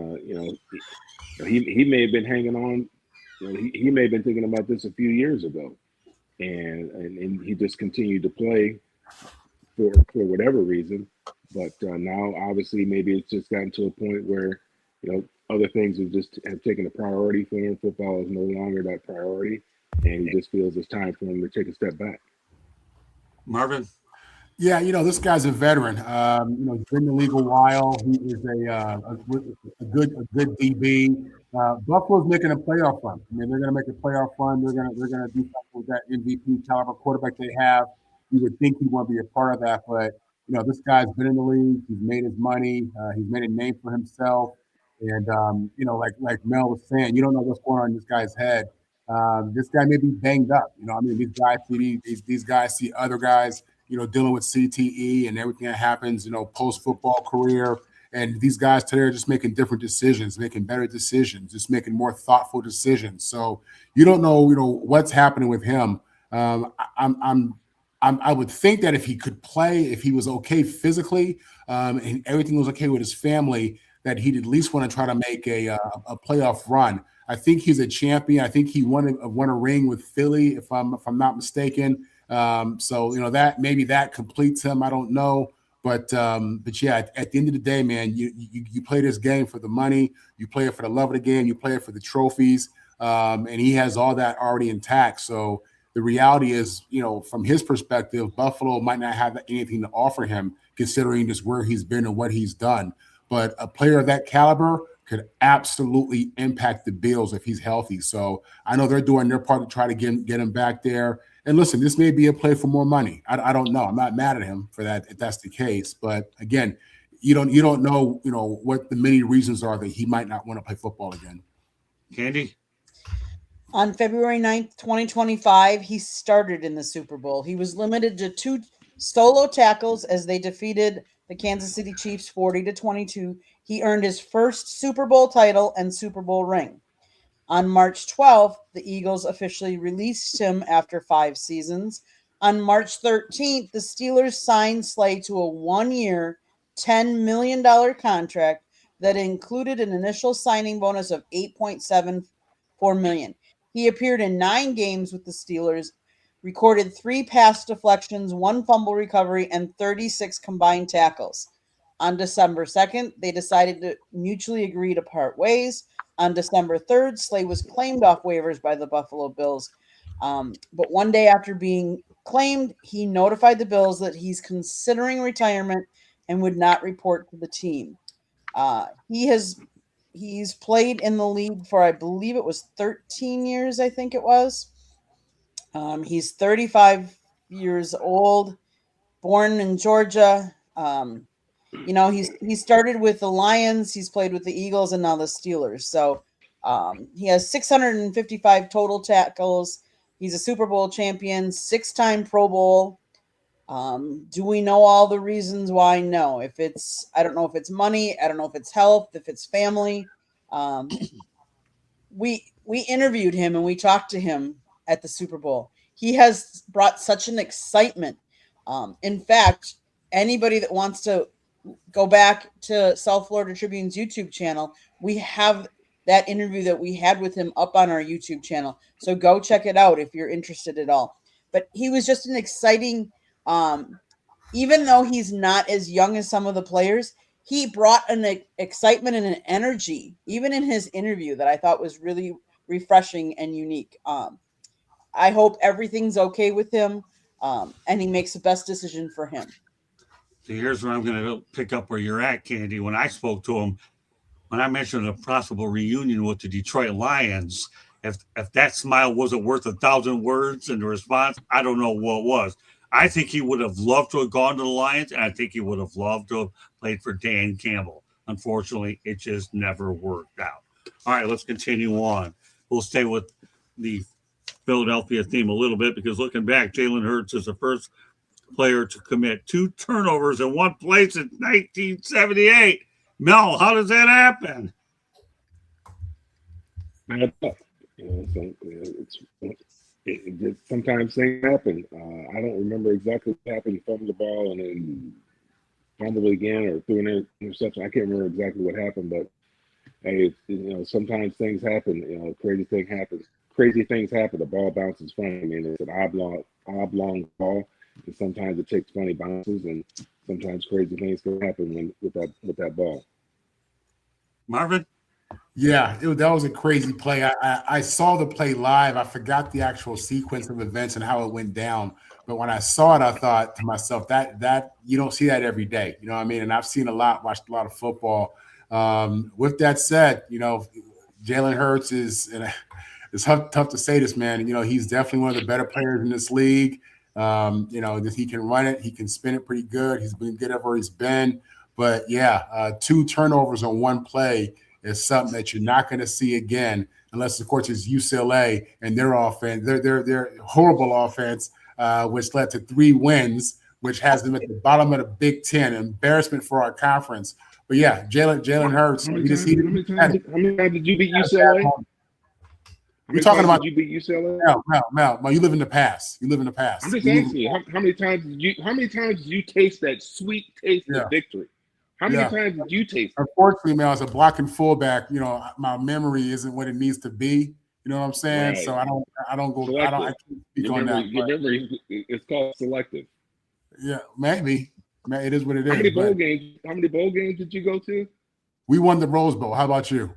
he may have been hanging on. He may have been thinking about this a few years ago, and he just continued to play for whatever reason. But now, obviously, maybe it's just gotten to a point where other things have taken a priority for him. Football is no longer that priority, and he just feels it's time for him to take a step back. Marvin? Yeah, this guy's a veteran. He's been in the league a while. He is a good DB. Buffalo's making a playoff run. I mean, they're going to make a playoff run. They're going to do something with that MVP caliber quarterback they have. You would think he'd want to be a part of that, but this guy's been in the league. He's made his money. He's made a name for himself. And like Mel was saying, you don't know what's going on in this guy's head. This guy may be banged up. These guys see other guys dealing with CTE and everything that happens, post-football career. And these guys today are just making different decisions, making better decisions, just making more thoughtful decisions. So you don't know, what's happening with him. I would think that if he could play, if he was okay physically, and everything was okay with his family, that he'd at least want to try to make a playoff run. I think he's a champion. I think he won a ring with Philly, if I'm not mistaken. So that maybe that completes him. I don't know, but yeah, at the end of the day, man, you play this game for the money, you play it for the love of the game, you play it for the trophies, and he has all that already intact. So the reality is, from his perspective, Buffalo might not have anything to offer him, considering just where he's been and what he's done. But a player of that caliber could absolutely impact the Bills if he's healthy. So I know they're doing their part to try to get him back there. And listen, this may be a play for more money. I don't know. I'm not mad at him for that if that's the case. But again, you don't know what the many reasons are that he might not want to play football again. Candy? On February 9th, 2025, he started in the Super Bowl. He was limited to 2 solo tackles as they defeated the Kansas City Chiefs 40-22. He earned his first Super Bowl title and Super Bowl ring. On March 12th, the Eagles officially released him after 5 seasons. On March 13th, the Steelers signed Slay to a 1-year, $10 million contract that included an initial signing bonus of $8.74 million. He appeared in 9 games with the Steelers, recorded 3 pass deflections, 1 fumble recovery, and 36 combined tackles. On December 2nd, they decided to mutually agree to part ways. On December 3rd, Slay was claimed off waivers by the Buffalo Bills. But one day after being claimed, he notified the Bills that he's considering retirement and would not report to the team. He's played in the league for, I believe it was 13 years, I think it was. He's 35 years old, born in Georgia. He started with the Lions, he's played with the Eagles, and now the Steelers. So he has 655 total tackles. He's a Super Bowl champion, 6-time Pro Bowl. Do we know all the reasons why? No. I don't know if it's money. I don't know if it's health, if it's family. We interviewed him and we talked to him at the Super Bowl. He has brought such an excitement. In fact, anybody that wants to go back to South Florida Tribune's YouTube channel, we have that interview that we had with him up on our YouTube channel. So go check it out if you're interested at all. But he was just an exciting even though he's not as young as some of the players, he brought an excitement and an energy, even in his interview, that I thought was really refreshing and unique. I hope everything's okay with him, and he makes the best decision for him. So here's where I'm going to pick up where you're at, Candy. When I spoke to him, when I mentioned a possible reunion with the Detroit Lions, if that smile wasn't worth 1,000 words in the response, I don't know what was. I think he would have loved to have gone to the Lions, and I think he would have loved to have played for Dan Campbell. Unfortunately, it just never worked out. All right, let's continue on. We'll stay with the Philadelphia theme a little bit because looking back, Jalen Hurts is the first player to commit 2 turnovers in one play since 1978. Mel, how does that happen? Bad luck. Sometimes things happen. I don't remember exactly what happened. Fumbled the ball and then fumbled again or threw an interception. I can't remember exactly what happened, but hey, sometimes things happen. Crazy things happen. The ball bounces funny. I mean, it's an oblong ball, and sometimes it takes funny bounces, and sometimes crazy things can happen with that ball. Marvin? Yeah, that was a crazy play. I saw the play live. I forgot the actual sequence of events and how it went down. But when I saw it, I thought to myself, that you don't see that every day. You know what I mean? And I've seen watched a lot of football. With that said, Jalen Hurts it's tough to say this, man. He's definitely one of the better players in this league. That he can run it. He can spin it pretty good. He's been good everywhere he's been. But, yeah, 2 turnovers on one play is something that you're not going to see again unless, of course, it's UCLA and their offense, their horrible offense, which led to 3 wins, which has them at the bottom of the Big Ten, embarrassment for our conference. But, yeah, Jalen Hurts. How many times did you beat UCLA? You're talking about you beat UCLA? No, you live in the past. You live in the past. I'm just asking you, how many times did you taste that sweet taste of victory? How many times did you taste it? Unfortunately, man, as a blocking fullback, my memory isn't what it needs to be. You know what I'm saying? Right. So I don't go. Selective. I can't speak on that. Your memory is called selective. Yeah, maybe. Man, it is what it is. How many bowl games did you go to? We won the Rose Bowl. How about you?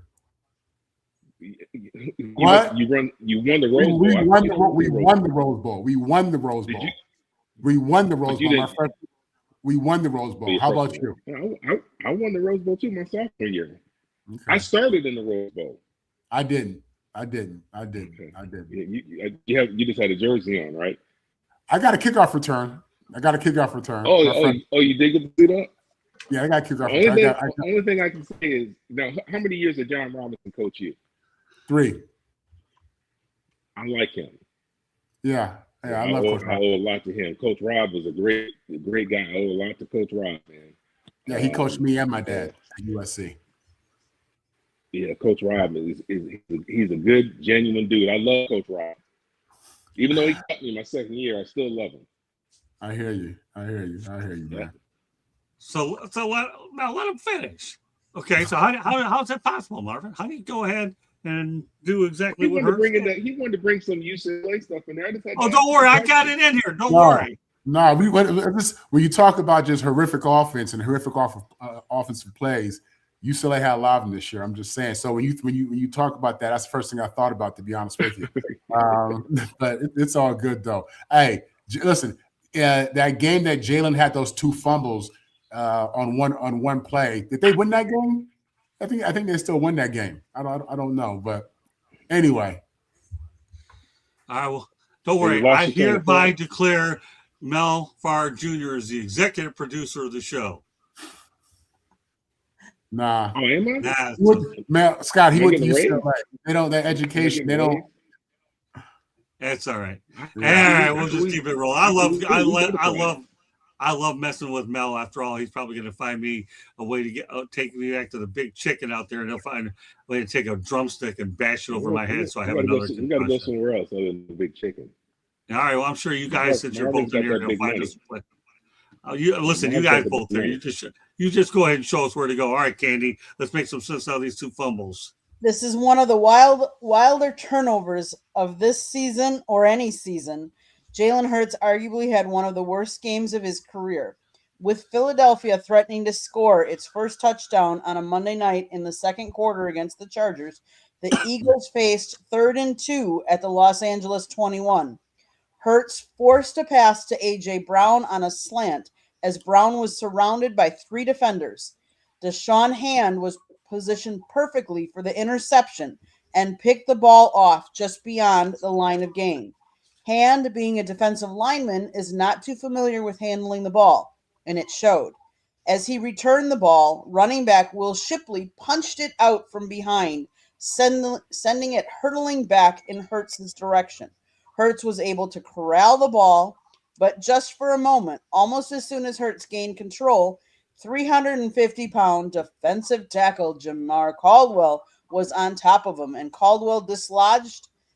What? You won the Rose Bowl. We won the Rose Bowl. We won the Rose Bowl. We won the Rose Bowl. We won the Rose Bowl. How about you? I won the Rose Bowl too my sophomore year. Okay. I started in the Rose Bowl. I didn't. Okay. You You just had a jersey on, right? I got a kickoff return. Oh, you did get to do that? Yeah, I got a kickoff return. Only thing I can say is, now, how many years did John Robinson coach you? 3. I like him. Yeah, I love Coach Rob. I owe a lot to him. Coach Rob was a great guy. I owe a lot to Coach Rob, man. Yeah, he coached me and my dad at USC. Yeah, Coach Rob he's a good, genuine dude. I love Coach Rob. Even though he cut me my second year, I still love him. I hear you, man. So let him finish. Okay, so how's that possible, Marvin? How do you go ahead and do exactly what Hurts did? He wanted to bring some UCLA stuff in there. Don't worry, I got it in here. Don't worry. No, when you talk about just horrific offense and horrific offensive plays, UCLA had a lot of them this year. I'm just saying. So when you talk about that, that's the first thing I thought about, to be honest with you. But it's all good though. Hey, listen, that game that Jalen had those 2 fumbles on one play. Did they win that game? I think they still win that game. I don't know, but anyway. Don't worry. I hereby declare Mel Farr Jr. is the executive producer of the show. Nah. Oh, am I? Nah. Scott, he went to UCLA. They don't. That education. They don't. That's all right. All right, we'll just keep it rolling. I love messing with Mel. After all, he's probably going to find me a way to take me back to the big chicken out there, and he'll find a way to take a drumstick and bash it over my head so I have another. We got to go somewhere else other than the big chicken. All right. Well, I'm sure you guys, since you're both in here, they'll find us. You guys both there. You just go ahead and show us where to go. All right, Candy. Let's make some sense out of these 2 fumbles. This is one of the wilder turnovers of this season or any season. Jalen Hurts arguably had one of the worst games of his career. With Philadelphia threatening to score its first touchdown on a Monday night in the second quarter against the Chargers, the Eagles faced 3rd and 2 at the Los Angeles 21. Hurts forced a pass to A.J. Brown on a slant as Brown was surrounded by 3 defenders. Deshaun Hand was positioned perfectly for the interception and picked the ball off just beyond the line of gain. Hand, being a defensive lineman, is not too familiar with handling the ball, and it showed. As he returned the ball, running back Will Shipley punched it out from behind, sending it hurtling back in Hurts' direction. Hurts was able to corral the ball, but just for a moment, almost as soon as Hurts gained control, 350-pound defensive tackle Jamar Caldwell was on top of him, and Caldwell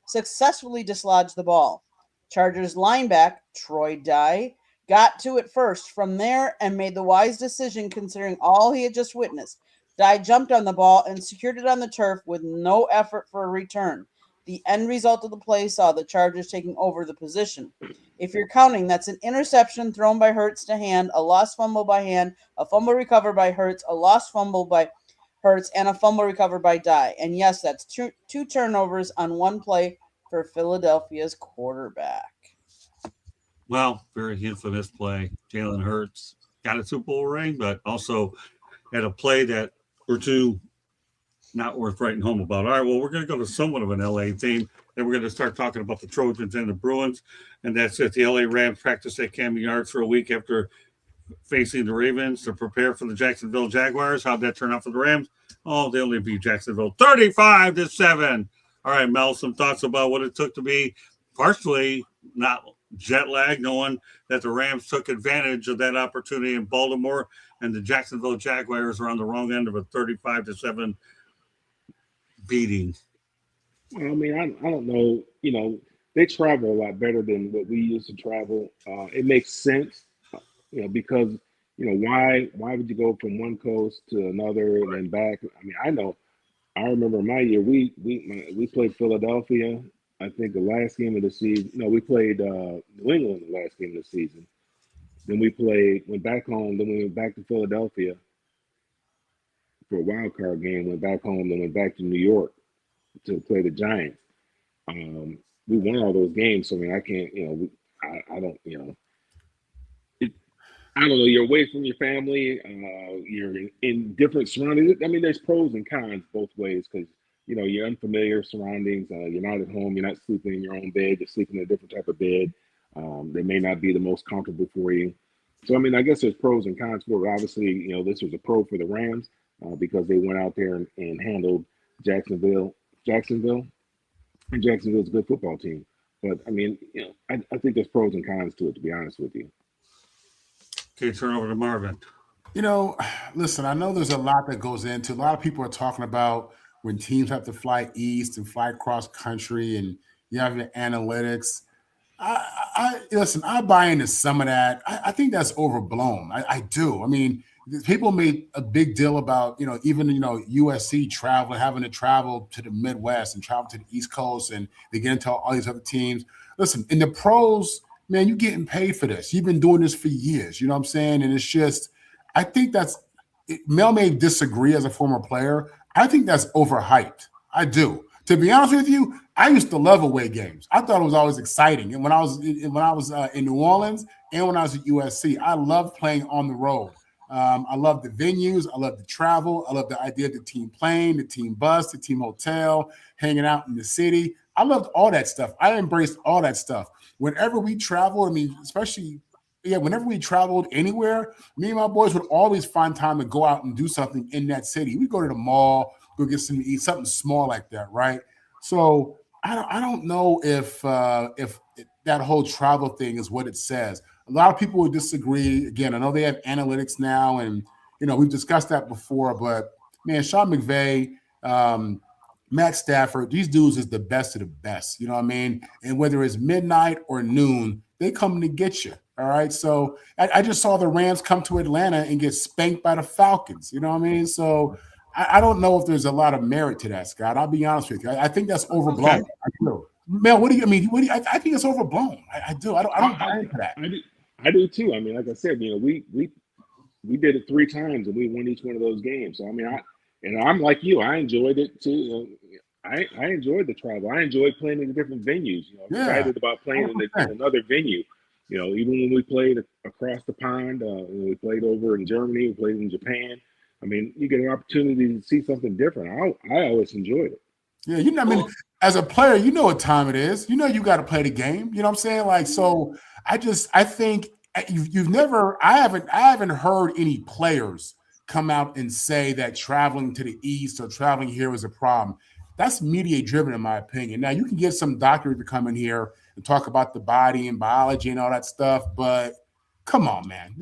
successfully dislodged the ball. Chargers linebacker Troy Dye got to it first from there and made the wise decision considering all he had just witnessed. Dye jumped on the ball and secured it on the turf with no effort for a return. The end result of the play saw the Chargers taking over the position. If you're counting, that's an interception thrown by Hurts to Hand, a lost fumble by Hand, a fumble recovered by Hurts, a lost fumble by Hurts, and a fumble recovered by Dye. And yes, that's two turnovers on one play for Philadelphia's quarterback. Well, very infamous play. Jalen Hurts got a Super Bowl ring, but also had a play that or two not worth writing home about. All right, well, we're going to go to somewhat of an LA theme. Then we're going to start talking about the Trojans and the Bruins. And that's it. The LA Rams practice at Camden Yards for a week after facing the Ravens to prepare for the Jacksonville Jaguars. How'd that turn out for the Rams? Oh, they only beat Jacksonville 35-7. All right, Mel, some thoughts about what it took to be partially not jet lag, knowing that the Rams took advantage of that opportunity in Baltimore and the Jacksonville Jaguars are on the wrong end of a 35-7 beating. Well, I mean, I don't know. You know, they travel a lot better than what we used to travel. It makes sense, because why would you go from one coast to another and then back? I mean, I remember my year we played Philadelphia. I think the last game of the season. No, we played New England the last game of the season. Then went back home. Then we went back to Philadelphia for a wild card game. Went back home. Then went back to New York to play the Giants. We won all those games. So I mean, I can't. I don't. I don't know. You're away from your family. You're in different surroundings. I mean, there's pros and cons both ways because you're unfamiliar surroundings. You're not at home. You're not sleeping in your own bed. You're sleeping in a different type of bed. They may not be the most comfortable for you. So I mean, I guess there's pros and cons for it. Obviously, this was a pro for the Rams because they went out there and handled Jacksonville, and Jacksonville's a good football team. But I mean, I think there's pros and cons to it. To be honest with you. Okay, turn over to Marvin. Listen, I know there's a lot that goes into. A lot of people are talking about when teams have to fly east and fly cross country, and you have the analytics. Listen, I buy into some of that. I think that's overblown. I do. I mean, people made a big deal about, even, USC having to travel to the Midwest and travel to the East Coast, and they get into all these other teams. Listen, in the pros, man, you're getting paid for this. You've been doing this for years. You know what I'm saying? And it's just, I think Mel may disagree as a former player. I think that's overhyped. I do. To be honest with you, I used to love away games. I thought it was always exciting. And when I was in New Orleans and when I was at USC, I loved playing on the road. I love the venues. I love the travel. I love the idea of the team plane, the team bus, the team hotel, hanging out in the city. I loved all that stuff. I embraced all that stuff. Whenever we traveled, I mean, whenever we traveled anywhere, me and my boys would always find time to go out and do something in that city. We'd go to the mall, go get something to eat, something small like that, right? So I don't know if that whole travel thing is what it says. A lot of people would disagree. Again, I know they have analytics now, and we've discussed that before. But man, Sean McVay, Matt Stafford, these dudes is the best of the best. You know what I mean? And whether it's midnight or noon, they come to get you. All right. So I just saw the Rams come to Atlanta and get spanked by the Falcons. You know what I mean? So I don't know if there's a lot of merit to that, Scott. I'll be honest with you. I think that's overblown. Okay. I do. Mel, what do you mean? I think it's overblown. I do. I don't buy into that. I do too. I mean, like I said, we we did it 3 times and we won each one of those games. So I mean, I'm like you, I enjoyed it too. I enjoyed the travel. I enjoyed playing in the different venues. I'm excited about playing in another venue. Even when we played across the pond, we played over in Germany, we played in Japan. I mean, you get an opportunity to see something different. I always enjoyed it. Yeah, I mean, as a player, you know what time it is. You got to play the game. You know what I'm saying? Like, so I think I haven't heard any players come out and say that traveling to the East or traveling here was a problem. That's media driven, in my opinion. Now, you can get some doctor to come in here and talk about the body and biology and all that stuff, but come on, man.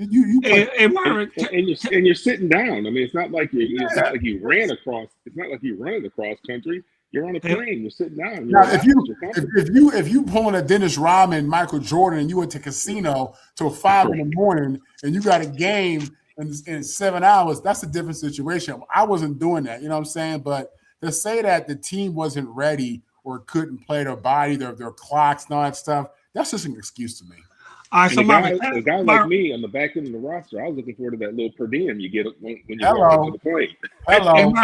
Hey, Marvin, and you're sitting down. I mean, it's not like it's not like you ran across. It's not like you running across country. You're on a plane. You're sitting down. Now, if you pulling a Dennis Rodman, Michael Jordan, and you went to casino till 5 a.m. and you got a game in 7 hours, that's a different situation. I wasn't doing that. You know what I'm saying? But to say that the team wasn't ready or couldn't play their body, their clocks, and all that stuff, that's just an excuse to me. A guy like me on the back end of the roster, I was looking forward to that little per diem you get when you go to the plane. Hello.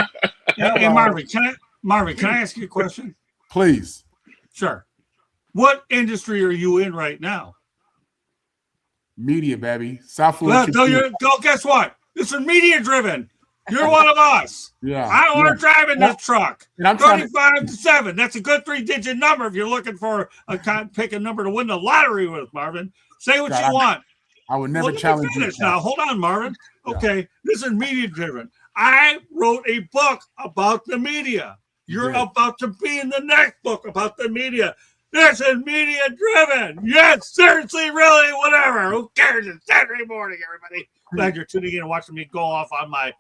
Hey, Marvin, can I ask you a question? Please. Sure. What industry are you in right now? Media, baby. South Florida. Guess what? This is media driven. You're one of us. Yeah. I don't want to drive in this truck. And I'm 35-7. That's a good 3-digit number if you're looking for pick a number to win the lottery with, Marvin. Say what you want. I would never challenge you. Now, hold on, Marvin. Okay, this is media driven. I wrote a book about the media. You're about to be in the next book about the media. This is media driven. Yes, seriously, really, whatever. Who cares? It's Saturday morning, everybody. Glad you're tuning in and watching me go off on my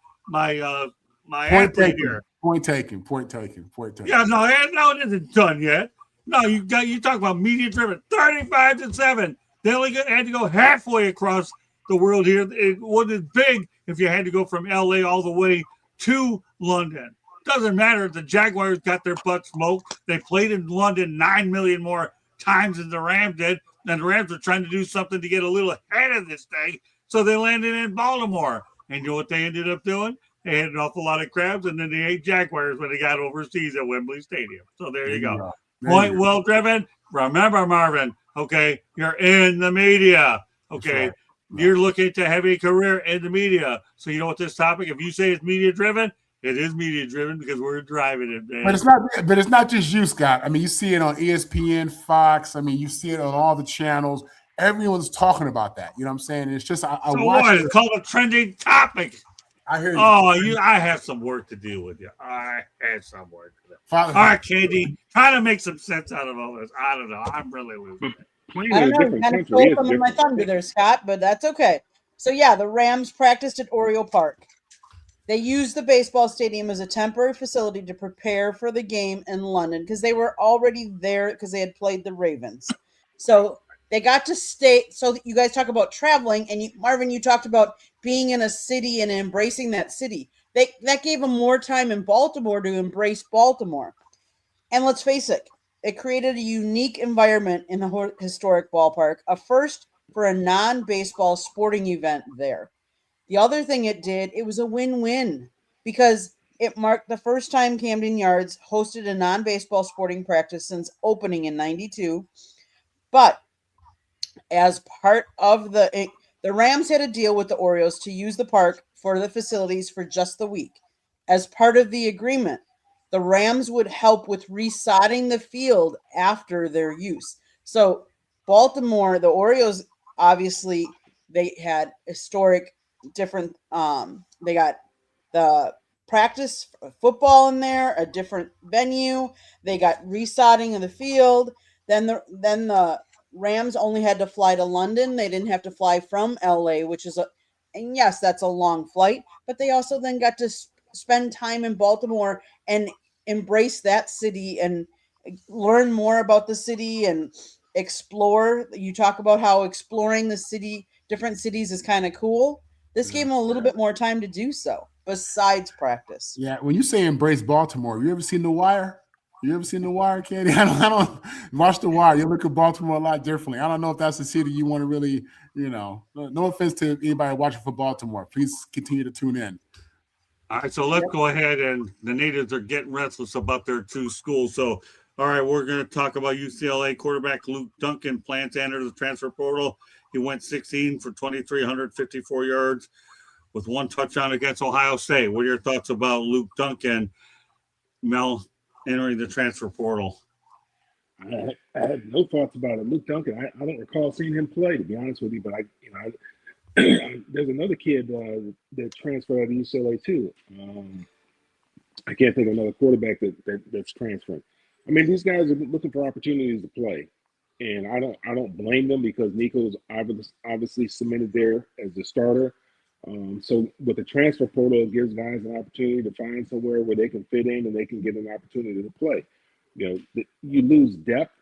athlete here. Point taken. Yeah, no, it isn't done yet. No, you talk about media driven. 35-7. They only had to go halfway across the world here. It wasn't big if you had to go from LA all the way to London. Doesn't matter. The Jaguars got their butt smoked. They played in London 9 million more times than the Rams did. And the Rams were trying to do something to get a little ahead of this thing. So they landed in Baltimore. And you know what they ended up doing? They had an awful lot of crabs, and then they ate Jaguars when they got overseas at Wembley Stadium. So there you go. Point well driven. Remember, Marvin, okay, you're in the media. Okay. You're looking to have a career in the media. So you know what this topic, if you say it's media driven, it is media driven because we're driving it, man. But it's not just you, Scott. I mean, you see it on ESPN, Fox. I mean, you see it on all the channels. Everyone's talking about that. You know what I'm saying? It's just I watch it. It's called a trending topic. I hear you. Oh, I have some work to do with you. I had some work to do. All right, KD, trying to make some sense out of all this. I don't know. I'm really losing it. I don't know. Kind of stole some of my thunder there, Scott, but that's okay. So, yeah, the Rams practiced at Oriole Park. They used the baseball stadium as a temporary facility to prepare for the game in London because they were already there because they had played the Ravens. So they got to stay. So you guys talk about traveling, and Marvin, you talked about being in a city and embracing that city. That gave them more time in Baltimore to embrace Baltimore. And let's face it, it created a unique environment in the historic ballpark, a first for a non-baseball sporting event there. The other thing it did, it was a win-win because it marked the first time Camden Yards hosted a non-baseball sporting practice since opening in 92. But as part of the Rams had a deal with the Orioles to use the park for the facilities for just the week. As part of the agreement, the Rams would help with resodding the field after their use. So Baltimore, the Orioles, obviously, they had historic different they got the practice football in there, a different venue. They got resodding of the field. Then the Rams only had to fly to London. They didn't have to fly from LA, which is and yes, that's a long flight, but they also then got to spend time in Baltimore and embrace that city and learn more about the city and explore. You talk about how exploring the city, different cities is kind of cool. This gave them a little bit more time to do so, besides practice. Yeah, when you say embrace Baltimore, you ever seen The Wire? You ever seen The Wire, Candy? I don't watch The Wire. You look at Baltimore a lot differently. I don't know if that's the city you want to really, no offense to anybody watching for Baltimore. Please continue to tune in. All right, so let's go ahead, and the natives are getting restless about their two schools. So, all right, we're going to talk about UCLA quarterback Luke Duncan plans to enter the transfer portal. He went 16 for 2,354 yards with one touchdown against Ohio State. What are your thoughts about Luke Duncan, Mel, entering the transfer portal? I had no thoughts about it. Luke Duncan, I don't recall seeing him play, to be honest with you, but there's another kid that transferred out of UCLA too. I can't think of another quarterback that's transferring. I mean, these guys are looking for opportunities to play, and I don't blame them because Nico's obviously cemented there as the starter. So with the transfer portal, it gives guys an opportunity to find somewhere where they can fit in and they can get an opportunity to play. You lose depth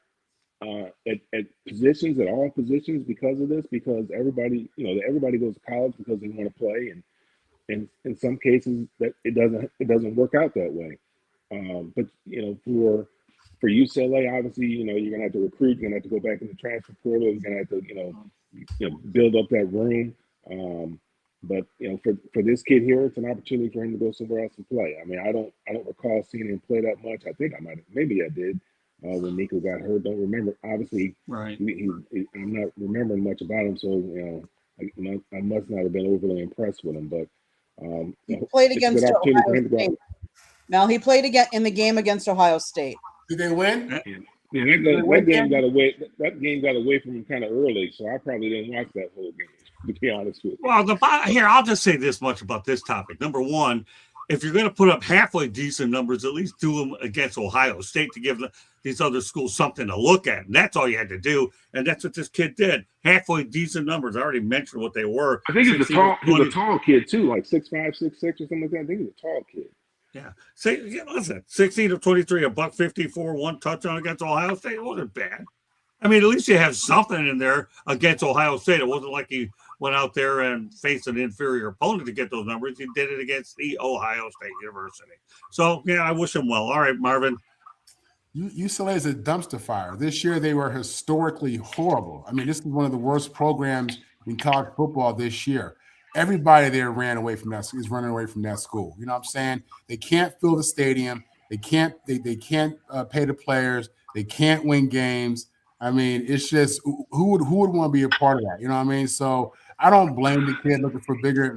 at positions, at all positions, because of this, because everybody goes to college because they want to play, and in some cases that it doesn't work out that way. But for UCLA, obviously, you're gonna have to recruit, you're gonna have to go back in the transfer portal, you're gonna have to build up that room. But for this kid here, it's an opportunity for him to go somewhere else and play. I mean, I don't recall seeing him play that much. I think I might have, maybe I did. When Nico got hurt, don't remember. Obviously, Right. I'm not remembering much about him, so I must not have been overly impressed with him. But He played it's a against good opportunity for Ohio him to go. State. Now he played again in the game against Ohio State. Did they win? Yeah, that game got away. That game got away from him kind of early, so I probably didn't watch that whole game. To be honest with you. Well, here, I'll just say this much about this topic. Number one, if you're going to put up halfway decent numbers, at least do them against Ohio State to give these other schools something to look at. And that's all you had to do. And that's what this kid did. Halfway decent numbers. I already mentioned what they were. I think he's a 16, tall kid too, like 6'5", 6'6", or something like that. I think he's a tall kid. Yeah. Listen, 16 of 23, $154, one touchdown against Ohio State. It wasn't bad. I mean, at least you have something in there against Ohio State. It wasn't like he went out there and faced an inferior opponent to get those numbers. He did it against the Ohio State University. So, yeah, I wish him well. All right, Marvin. UCLA is a dumpster fire. This year, they were historically horrible. I mean, this is one of the worst programs in college football this year. Everybody there is running away from that school. You know what I'm saying? They can't fill the stadium. They can't pay the players. They can't win games. I mean, it's just who would want to be a part of that? You know what I mean? So I don't blame the kid looking for bigger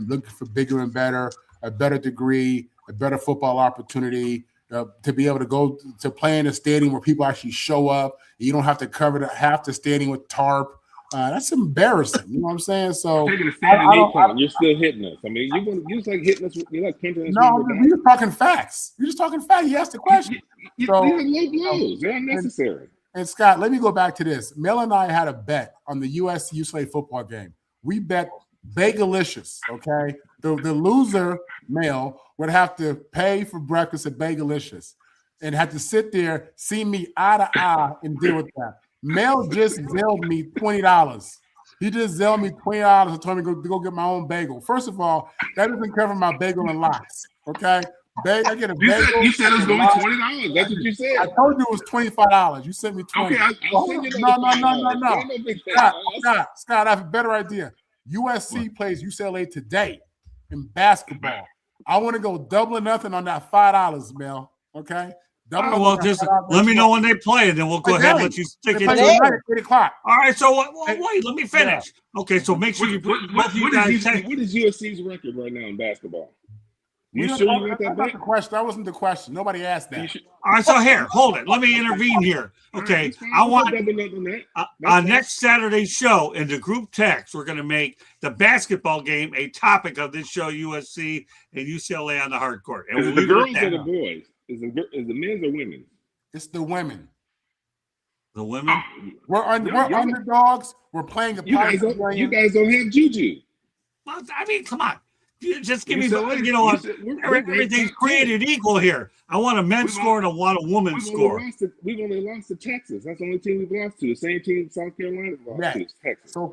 and better, a better degree, a better football opportunity, to be able to go to play in a stadium where people actually show up. You don't have to cover half the stadium with tarp. That's embarrassing. You know what I'm saying? So Taking a standing count, you're still hitting us. I mean, you're like hitting us. You're like punching us. No, we're just talking facts. We're just talking facts. You asked the question. These are low blows. They're unnecessary. And Scott, let me go back to this. Mel and I had a bet on the USC-UCLA football game. We bet Bagelicious, okay? The loser, Mel, would have to pay for breakfast at Bagelicious and had to sit there, see me eye to eye, and deal with that. Mel just zelled me $20. He just zelled me $20 and told me to go get my own bagel. First of all, that doesn't cover my bagel and lox, okay? I get a bagel. You said it was going to be $20. That's what you said. I told you it was $25. You sent me $20. Okay, I'll send you No. Scott, I have a better idea. USC plays UCLA today in basketball. I want to go double or nothing on that $5, Mel. Okay? Well, just let me know when they play, and then we'll go ahead and let you stick it. At 8 o'clock. All right, so wait, let me finish. Okay, so make sure you put what is USC's record right now in basketball? You sure you got that back? That wasn't the question. Nobody asked that. All right, so here, hold it. Let me intervene here. Okay, I want on next Saturday's show in the group text, we're going to make the basketball game a topic of this show, USC and UCLA on the hard court. And is it the girls or the boys? Is the men's or women? It's the women. The women? We're underdogs. We're playing you guys don't have Juju. Well, I mean, come on. You just give me, everything's created equal here. I want a men's score and I want a woman's score. We've only lost to Texas. That's the only team we've lost to. The same team South Carolina lost to, Texas. So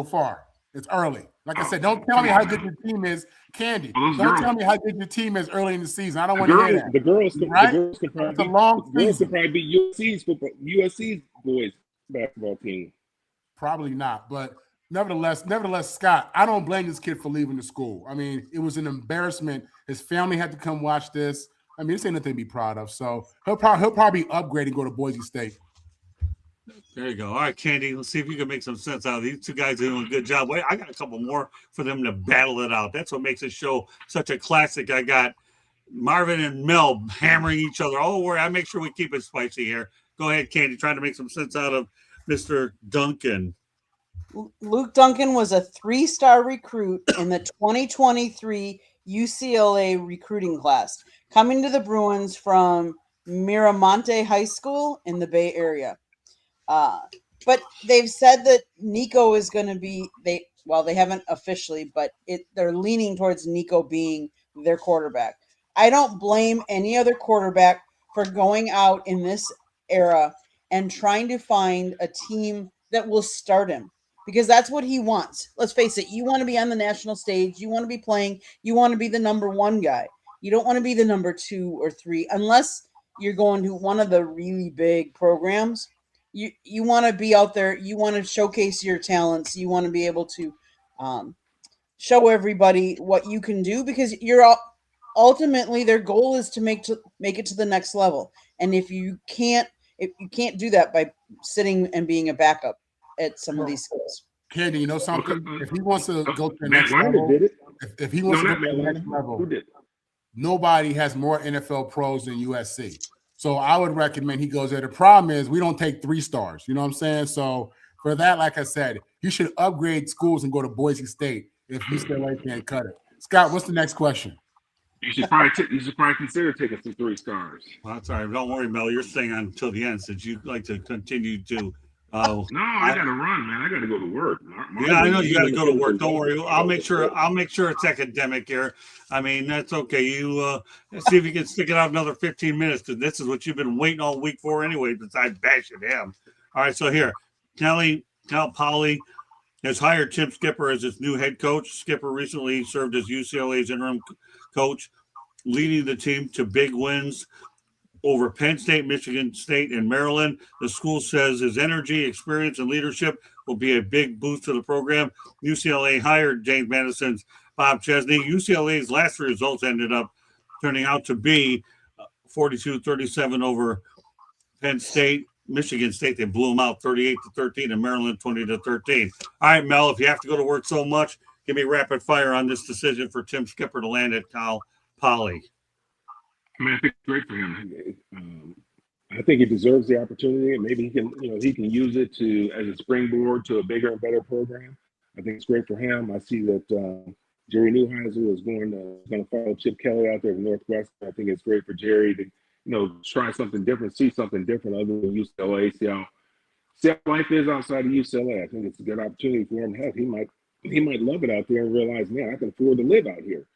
far. It's early. Like I said, don't tell me how good your team is, Candy. Oh, those Don't girls. tell me how good your team is early in the season. I don't The want to hear girls, that. the girls, Right? the girls could It's a probably long the girls season. could probably be USC's football, USC's boys basketball team. Probably not, but nevertheless, Scott, I don't blame this kid for leaving the school. I mean, it was an embarrassment. His family had to come watch this. I mean, this ain't nothing to be proud of. So he'll probably upgrade and go to Boise State. There you go. All right, Candy. Let's see if you can make some sense out of these two guys are doing a good job. Wait, I got a couple more for them to battle it out. That's what makes this show such a classic. I got Marvin and Mel hammering each other. Oh, worry, I make sure we keep it spicy here. Go ahead, Candy. Trying to make some sense out of Mr. Duncan. Luke Duncan was a 3-star recruit in the 2023 UCLA recruiting class, coming to the Bruins from Miramonte High School in the Bay Area. But they've said that Nico is going to be they haven't officially, but they're leaning towards Nico being their quarterback. I don't blame any other quarterback for going out in this era and trying to find a team that will start him, because that's what he wants. Let's face it, you want to be on the national stage, you want to be playing, you want to be the number 1 guy. You don't want to be the number 2 or 3 unless you're going to one of the really big programs. You want to be out there. You want to showcase your talents. You want to be able to show everybody what you can do, because you're ultimately their goal is to make it to the next level. And if you can't do that by sitting and being a backup at some of these schools. Candy, you know something? If he wants to go to the Matt next Leonard level, did it. if he wants No, to not go to the Matt next Leonard. level, Who did? nobody has more NFL pros than USC. So I would recommend he goes there. The problem is we don't take 3 stars. You know what I'm saying? So for that, like I said, you should upgrade schools and go to Boise State if UCLA can't cut it. Scott, what's the next question? You should probably consider taking some 3 stars. Well, that's all right. Don't worry, Mel. You're staying on until the end since you'd like to continue to. No, I gotta run, man. I gotta go to work. Yeah, I know you got to go to work. Don't worry. I'll make sure it's academic here. I mean, that's okay. You see if you can stick it out another 15 minutes, because this is what you've been waiting all week for anyway, besides bashing him. All right, so here, Cal Poly has hired Tim Skipper as its new head coach. Skipper recently served as UCLA's interim coach, leading the team to big wins over Penn State, Michigan State, and Maryland. The school says his energy, experience, and leadership will be a big boost to the program. UCLA hired James Madison's Bob Chesney. UCLA's last 3 results ended up turning out to be 42-37 over Penn State. Michigan State, they blew them out 38-13, and Maryland 20-13. All right, Mel, if you have to go to work so much, give me rapid fire on this decision for Tim Skipper to land at Cal Poly. I mean, I think it's great for him. I think he deserves the opportunity, and maybe he can use it as a springboard to a bigger and better program. I think it's great for him. I see that Jerry Neuheisel is going to follow Chip Kelly out there at Northwestern. I think it's great for Jerry to try something different, see something different other than UCLA. See how life is outside of UCLA. I think it's a good opportunity for him. Heck, he might love it out there and realize, man, I can afford to live out here.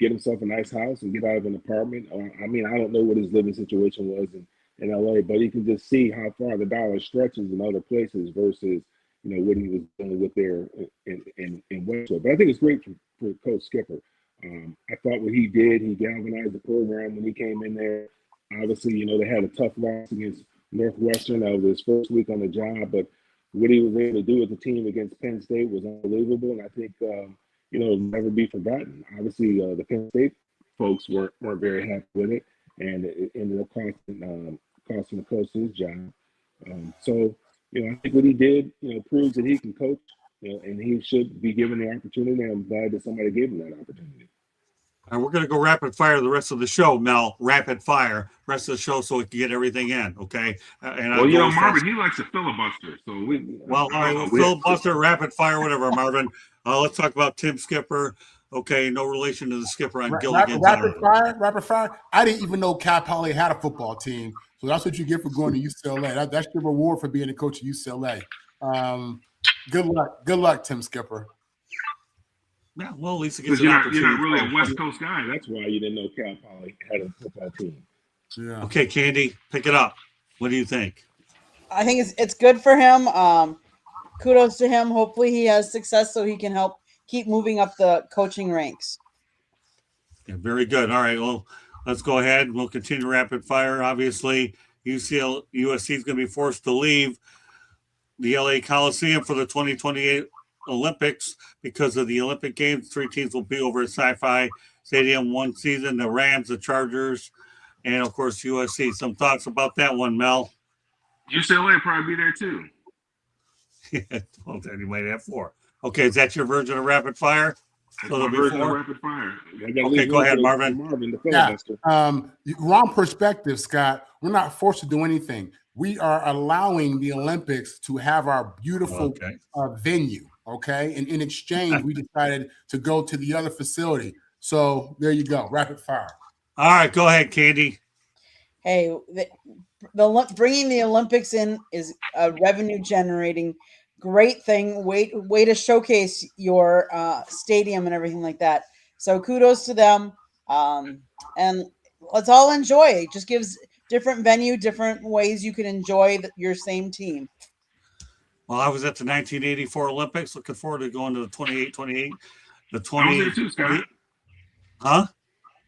Get himself a nice house and get out of an apartment. I mean, I don't know what his living situation was in LA, but you can just see how far the dollar stretches in other places versus, what he was dealing with there in Westwood. But I think it's great for Coach Skipper. I thought what he did, he galvanized the program when he came in there. Obviously, they had a tough loss against Northwestern. That was his first week on the job, but what he was able to do with the team against Penn State was unbelievable. And I think, it'll never be forgotten. Obviously, the Penn State folks weren't very happy with it, and it ended up costing the coach his job. So, I think what he did, proves that he can coach, and he should be given the opportunity. And I'm glad that somebody gave him that opportunity. All right, we're going to go rapid fire the rest of the show, Mel. Rapid fire rest of the show so we can get everything in, okay? Marvin, he likes to filibuster. So all right, filibuster, rapid fire, whatever, Marvin. Let's talk about Tim Skipper. Okay, no relation to the skipper on Gilligan's Rapid fire. I didn't even know Cal Poly had a football team. So that's what you get for going to UCLA. That's your reward for being a coach at UCLA. Good luck, Tim Skipper. Yeah, well, at least it because gives an opportunity. You're not really a West Coast guy. That's why you didn't know Cal Poly had a football team. Yeah. Okay, Candy, pick it up. What do you think? I think it's good for him. kudos to him. Hopefully he has success so he can help keep moving up the coaching ranks. Yeah, very good. All right. Well, let's go ahead. We'll continue rapid fire. Obviously, USC is going to be forced to leave the LA Coliseum for the 2028 Olympics because of the Olympic Games. 3 teams will be over at Sci-Fi Stadium one season: the Rams, the Chargers, and of course USC. Some thoughts about that one, Mel? UCLA will probably be there too. Well, then you might have 4. Okay, is that your version of rapid fire? That's So my there'll be version of 4? rapid fire. I gotta Okay, leave go room ahead, for Marvin. Marvin, the Yeah. filibuster. Wrong perspective, Scott. We're not forced to do anything. We are allowing the Olympics to have our beautiful Okay. venue. Okay. And in exchange, we decided to go to the other facility. So there you go. Rapid fire. All right, go ahead, Candy. Hey, bringing the Olympics in is a revenue generating great thing. Way to showcase your stadium and everything like that. So kudos to them. And let's all enjoy. It just gives different venue, different ways you can enjoy your same team. Well, I was at the 1984 Olympics. Looking forward to going to the 28. The I was 20. there too, Scott. Huh?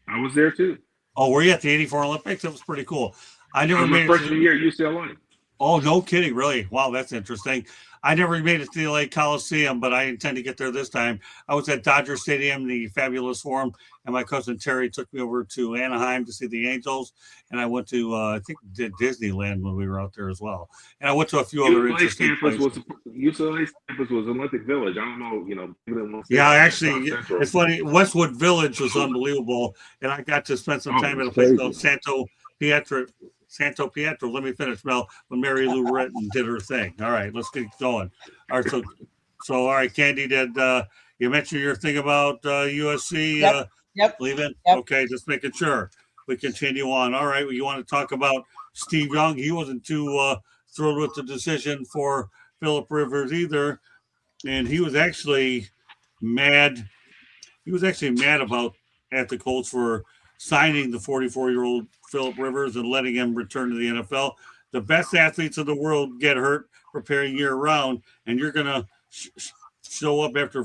I was there too. Oh, were you at the 84 Olympics? That was pretty cool. I I never was my made it freshman to, year at UCLA. Oh, no kidding. Really? Wow, that's interesting. I never made it to the LA Coliseum, but I intend to get there this time. I was at Dodger Stadium, the Fabulous Forum, and my cousin Terry took me over to Anaheim to see the Angels. And I went to, I think, did Disneyland when we were out there as well. And I went to a few other interesting places. UCLA's campus was Olympic Village. I don't know, people didn't want to say Yeah, that. actually, South Central. it's funny. Westwood Village was unbelievable, and I got to spend some Oh, time at a it's place crazy. called Santo Pietro. Let me finish, Mel. When Mary Lou Retton did her thing. All right, let's get going. All right, so all right, Candy, did you mention your thing about USC Yep. leaving? Yep. Okay, just making sure we continue on. All right, well, you want to talk about Steve Young? He wasn't too thrilled with the decision for Philip Rivers either, and he was actually mad. He was actually mad about at the Colts for signing the 44-year-old Philip Rivers and letting him return to the NFL. The best athletes in the world get hurt preparing year round, and you're gonna show up after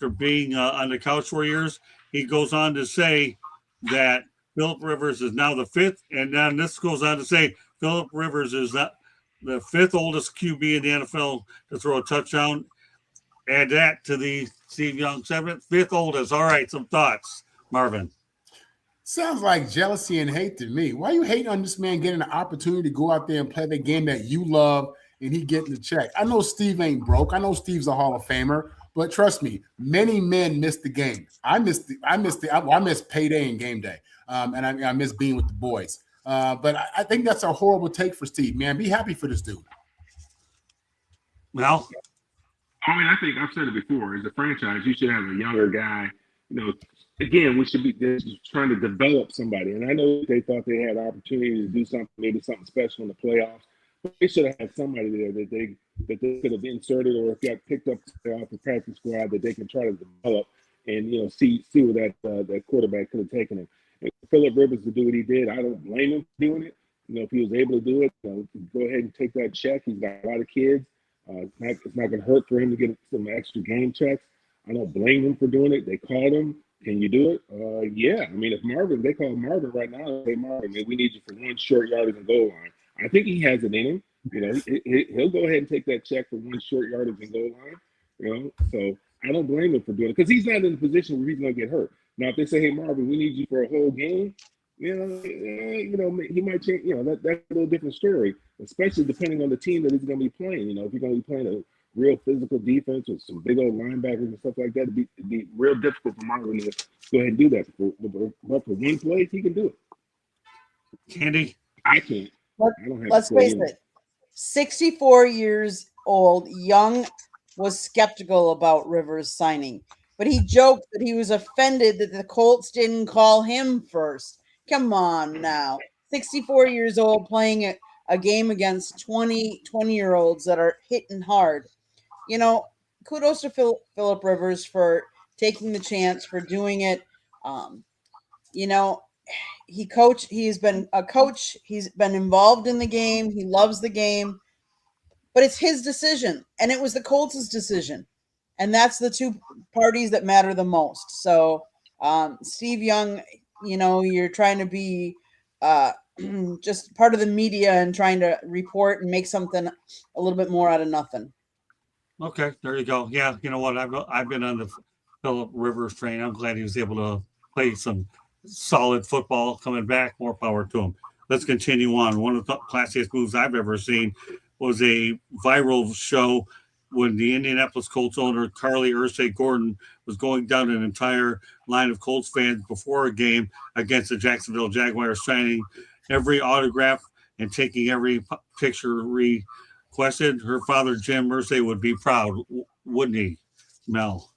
being on the couch 4 years. He goes on to say that Philip Rivers is now the 5th, and then this goes on to say Philip Rivers is not the 5th oldest QB in the NFL to throw a touchdown. Add that to the Steve Young 7th, 5th oldest. All right, some thoughts, Marvin. Sounds like jealousy and hate to me. Why are you hating on this man getting an opportunity to go out there and play the game that you love and he getting the check? I know Steve ain't broke. I know Steve's a Hall of Famer, but trust me, many men miss the game. I miss payday and game day, and I miss being with the boys. But I think that's a horrible take for Steve. Man, be happy for this dude. Well, I mean, I think I've said it before. As a franchise, you should have a younger guy. Again, we should be just trying to develop somebody. And I know they thought they had opportunity to do something, maybe something special in the playoffs. But they should have had somebody there that they could have inserted or got picked up off the practice squad that they can try to develop and see where that quarterback could have taken him. And Philip Rivers to do what he did, I don't blame him for doing it. If he was able to do it, go ahead and take that check. He's got a lot of kids. It's not going to hurt for him to get some extra game checks. I don't blame him for doing it. They called him. Can you do it? Yeah. I mean, if they call Marvin right now, hey, Marvin, man, we need you for one short yardage and goal line. I think he has it in him. He'll go ahead and take that check for one short yardage and goal line. So I don't blame him for doing it because he's not in a position where he's going to get hurt. Now, if they say, hey, Marvin, we need you for a whole game, he might change. That's a little different story, especially depending on the team that he's going to be playing. If you're going to be playing a real physical defense with some big old linebackers and stuff like that, it'd be real difficult for Marvin to go ahead and do that. But for one play, he can do it. Candy? I can't. Let's face it, 64 years old, Young was skeptical about Rivers signing, but he joked that he was offended that the Colts didn't call him first. Come on now. 64 years old playing a game against 20-year-olds that are hitting hard. Kudos to Philip Rivers for taking the chance, for doing it. He's been a coach. He's been involved in the game. He loves the game. but it's his decision, and it was the Colts' decision, and that's the two parties that matter the most. So, Steve Young, you're trying to be just part of the media and trying to report and make something a little bit more out of nothing. Okay, there you go. Yeah, you know what? I've been on the Philip Rivers train. I'm glad he was able to play some solid football coming back. More power to him. Let's continue on. One of the classiest moves I've ever seen was a viral show when the Indianapolis Colts owner Carly Ursay Gordon was going down an entire line of Colts fans before a game against the Jacksonville Jaguars, signing every autograph and taking every picture requested. Her father, Jim Irsay, would be proud, wouldn't he, Mel?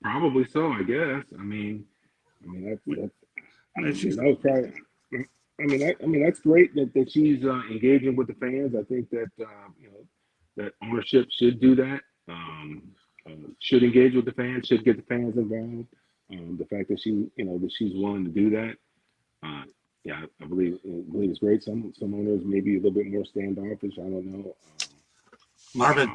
Probably so, I guess. That was probably. That's great that she's engaging with the fans. I think that that ownership should do that. Should engage with the fans. Should get the fans involved. The fact that she's willing to do that. Yeah, I believe it's great. Some owners maybe a little bit more standoffish. I don't know. Marvin.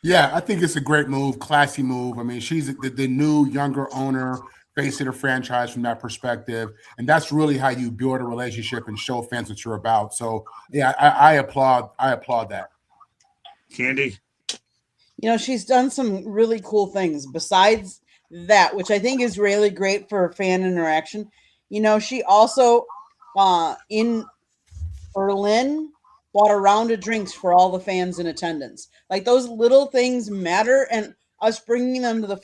Yeah, I think it's a great move, classy move. I mean, she's the new, younger owner, face of the franchise from that perspective. And that's really how you build a relationship and show fans what you're about. So, yeah, I applaud that. Candy? She's done some really cool things besides that, which I think is really great for fan interaction. She also, in Berlin, bought a round of drinks for all the fans in attendance. Like, those little things matter, and us bringing them to the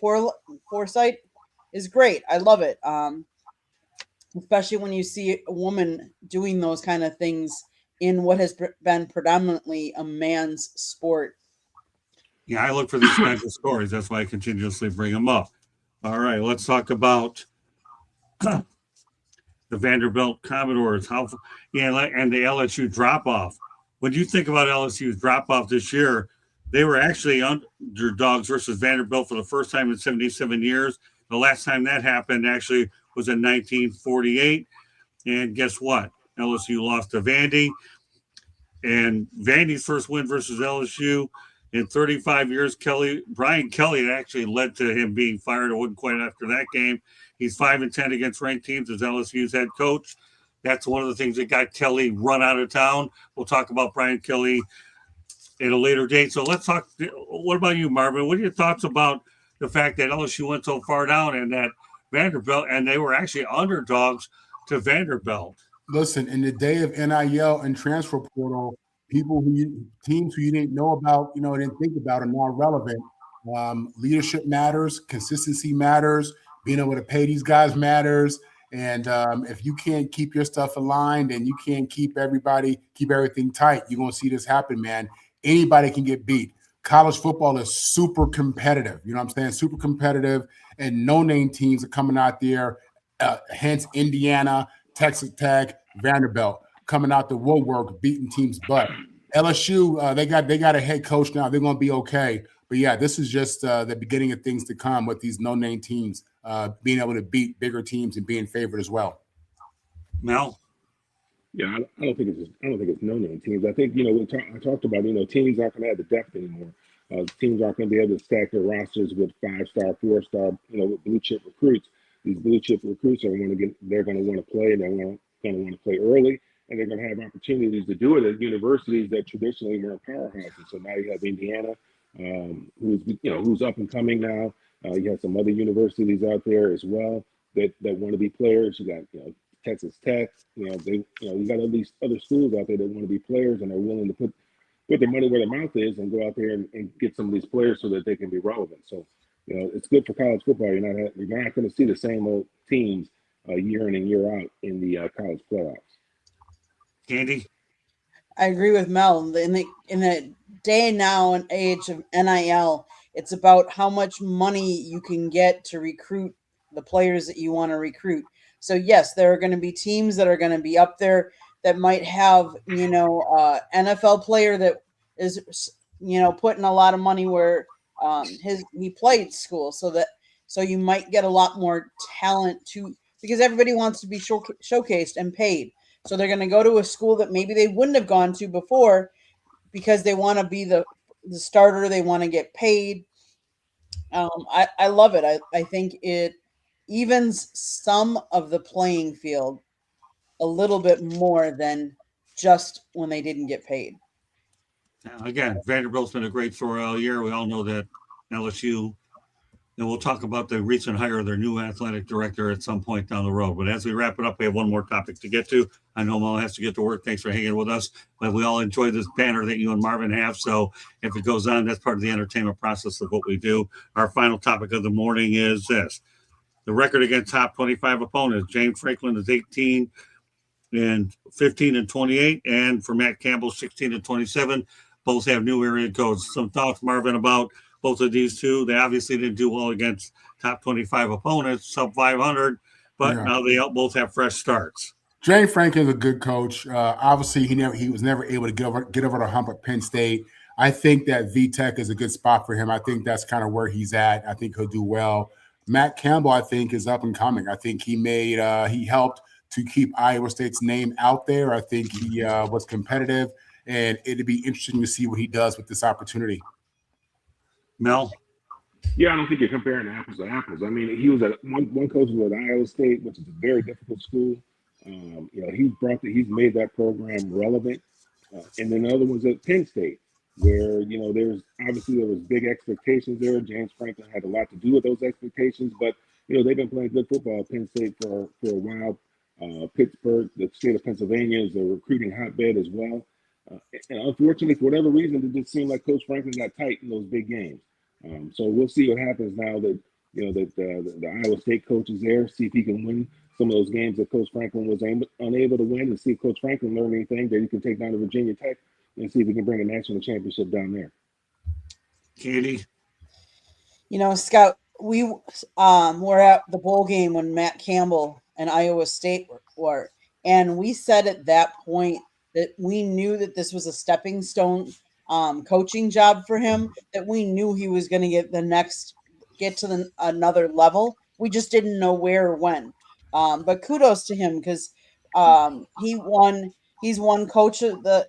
foresight is great. I love it. Especially when you see a woman doing those kind of things in what has been predominantly a man's sport. Yeah, I look for these kinds of stories. That's why I continuously bring them up. All right, let's talk about the Vanderbilt Commodores. And the LSU drop-off. When you think about LSU's drop-off this year, they were actually underdogs versus Vanderbilt for the first time in 77 years. The last time that happened actually was in 1948. And guess what? LSU lost to Vandy. And Vandy's first win versus LSU in 35 years, Brian Kelly actually led to him being fired. It wasn't quite after that game. He's 5-10 against ranked teams as LSU's head coach. That's one of the things that got Kelly run out of town. We'll talk about Brian Kelly at a later date. So let's talk. What about you, Marvin? What are your thoughts about the fact that LSU went so far down and that Vanderbilt, and they were actually underdogs to Vanderbilt? Listen, in the day of NIL and transfer portal, teams who you didn't know about, didn't think about are now relevant. Leadership matters, consistency matters, being able to pay these guys matters. And if you can't keep your stuff aligned and you can't keep everything tight, you're going to see this happen, man. Anybody can get beat. College football is super competitive. You know what I'm saying? Super competitive, and no-name teams are coming out there, hence Indiana, Texas Tech, Vanderbilt, coming out the woodwork, beating teams' butt. LSU, they got a head coach now. They're going to be okay. But, yeah, this is just the beginning of things to come with these no-name teams being able to beat bigger teams and being favored as well. Mel? Yeah, I don't think it's no-name teams. I think I talked about teams aren't going to have the depth anymore. Teams aren't going to be able to stack their rosters with 5-star, 4-star, with blue chip recruits. These blue chip recruits they're going to want to play, and they're going to want to play early, and they're going to have opportunities to do it at universities that traditionally weren't powerhouses. So now you have Indiana, who's up and coming now. You have some other universities out there as well that want to be players. You got Texas Tech. You got all these other schools out there that want to be players and are willing to put their money where their mouth is and go out there and get some of these players so that they can be relevant. So it's good for college football. You're not going to see the same old teams year in and year out in the college playoffs. Candy? I agree with Mel. In the day now and age of NIL, it's about how much money you can get to recruit the players that you want to recruit. So yes, there are going to be teams that are going to be up there that might have, NFL player that is, putting a lot of money where he played school. So you might get a lot more talent too, because everybody wants to be showcased and paid. So they're going to go to a school that maybe they wouldn't have gone to before because they want to be the starter. They want to get paid. I love it. I think it evens some of the playing field a little bit more than just when they didn't get paid. Again, Vanderbilt's been a great story all year. We all know that LSU, and we'll talk about the recent hire of their new athletic director at some point down the road. But as we wrap it up, we have one more topic to get to. I know Mel has to get to work. Thanks for hanging with us. But we all enjoy this banner that you and Marvin have. So if it goes on, that's part of the entertainment process of what we do. Our final topic of the morning is this. The record against top 25 opponents. James Franklin is 18 and 15 and 28. And for Matt Campbell, 16 and 27. Both have new area codes. Some thoughts, Marvin, about both of these two. They obviously didn't do well against top 25 opponents, sub 500, but now they both have fresh starts. James Franklin's a good coach. Obviously, he was never able to get over the hump at Penn State. I think that VTech is a good spot for him. I think that's kind of where he's at. I think he'll do well. Matt Campbell, I think, is up and coming. I think he helped to keep Iowa State's name out there. I think he was competitive, and it'd be interesting to see what he does with this opportunity. Mel? Yeah, I don't think you're comparing apples to apples. I mean, he was at one coach was at Iowa State, which is a very difficult school. He's made that program relevant, and then the other one's at Penn State, where there was big expectations there. James Franklin had a lot to do with those expectations, but they've been playing good football at Penn State for a while. Pittsburgh, the state of Pennsylvania, is a recruiting hotbed as well. And unfortunately, for whatever reason, it just seemed like Coach Franklin got tight in those big games. So we'll see what happens now that the Iowa State coach is there. See if he can win some of those games that Coach Franklin was unable to win, and see if Coach Franklin learned anything that he can take down to Virginia Tech and see if he can bring a national championship down there. Katie? Scott, we were at the bowl game when Matt Campbell and Iowa State were, and we said at that point that we knew that this was a stepping stone coaching job for him, that we knew he was going to get to another level. We just didn't know where or when. But kudos to him, because he's won coach of the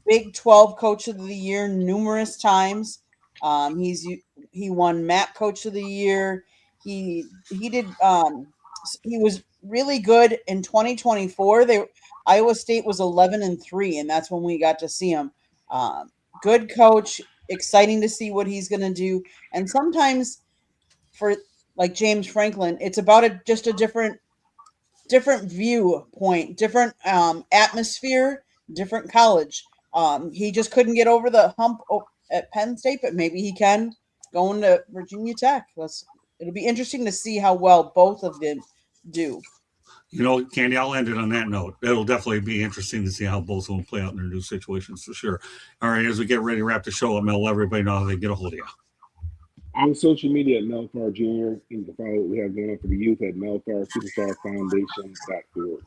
Big 12 Coach of the Year numerous times. He won MAC Coach of the Year. He was really good in 2024. Iowa State was 11-3, and that's when we got to see him. Good coach, exciting to see what he's going to do. And sometimes for like James Franklin, it's about just a different viewpoint, different atmosphere, different college. He just couldn't get over the hump at Penn State, but maybe he can going to Virginia Tech. It'll be interesting to see how well both of them do. Candy, I'll end it on that note. It'll definitely be interesting to see how both of them play out in their new situations for sure. All right, as we get ready to wrap the show up, Mel, let everybody know how they get a hold of you. On social media at Melfar Jr. You can follow what we have going on for the youth at melfarsuperstarfoundation.org.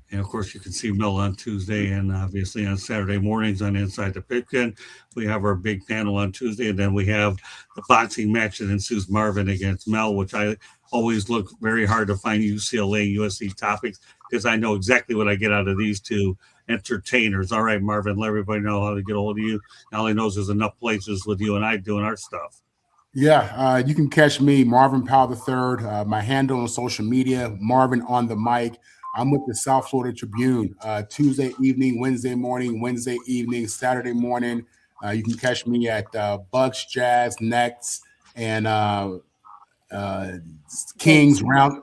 And of course, you can see Mel on Tuesday and obviously on Saturday mornings on Inside the Pigskin. We have our big panel on Tuesday, and then we have the boxing match that ensues Marvin against Mel, which I always look very hard to find UCLA, USC topics, because I know exactly what I get out of these two entertainers. All right, Marvin, let everybody know how to get a hold of you. Now he knows there's enough places with you and I doing our stuff. Yeah, you can catch me, Marvin Powell III. My handle on social media, Marvin on the mic. I'm with the South Florida Tribune Tuesday evening, Wednesday morning, Wednesday evening, Saturday morning. You can catch me at Bucks, Jazz, Nets, and Kings Round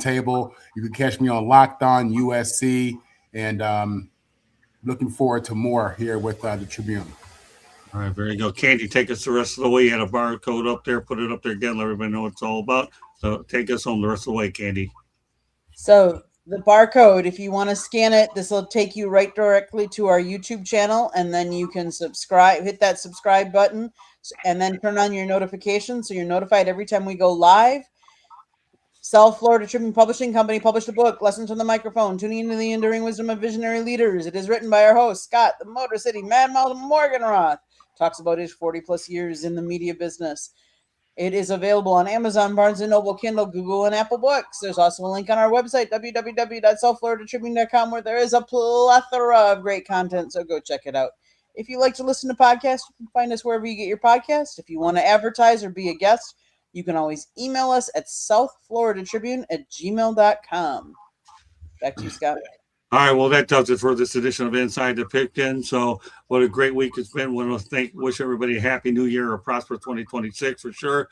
Table. You can catch me on Locked On USC, and looking forward to more here with the Tribune. All right, very good. Candy, take us the rest of the way. You had a barcode up there. Put it up there again. Let everybody know what it's all about. So take us home the rest of the way, Candy. So the barcode, if you want to scan it, this will take you right directly to our YouTube channel, and then you can subscribe, hit that subscribe button, and then turn on your notifications so you're notified every time we go live. South Florida Tribune Publishing Company published a book, Lessons from the Microphone, Tuning into the Enduring Wisdom of Visionary Leaders. It is written by our host, Scott, the Motor City Mad Mouth Morganroth. Talks about his 40-plus years in the media business. It is available on Amazon, Barnes & Noble, Kindle, Google, and Apple Books. There's also a link on our website, www.southfloridatribune.com, where there is a plethora of great content, so go check it out. If you like to listen to podcasts, you can find us wherever you get your podcasts. If you want to advertise or be a guest, you can always email us at southfloridatribune@gmail.com. Back to you, Scott. All right, well, that does it for this edition of Inside the Pigskin. So, what a great week it's been. Want to wish everybody a happy New Year, a prosperous 2026 for sure.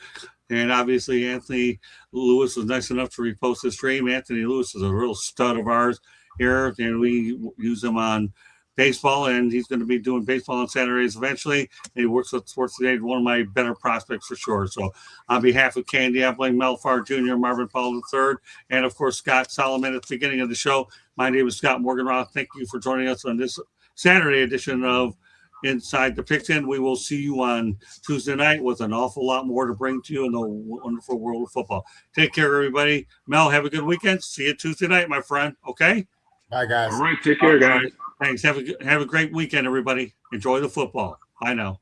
And obviously, Anthony Lewis was nice enough to repost the stream. Anthony Lewis is a real stud of ours here, and we use him on baseball, and he's going to be doing baseball on Saturdays eventually. And he works with Sports Today, one of my better prospects for sure. So, on behalf of Candy Appling, Mel Farr Jr., Marvin Paul III, and of course, Scott Solomon at the beginning of the show, my name is Scott Morganroth. Thank you for joining us on this Saturday edition of Inside the Pigskin. We will see you on Tuesday night with an awful lot more to bring to you in the wonderful world of football. Take care, everybody. Mel, have a good weekend. See you Tuesday night, my friend. Okay? Bye, guys. All right, take care, guys. Thanks. Have a great weekend, everybody. Enjoy the football. Bye now.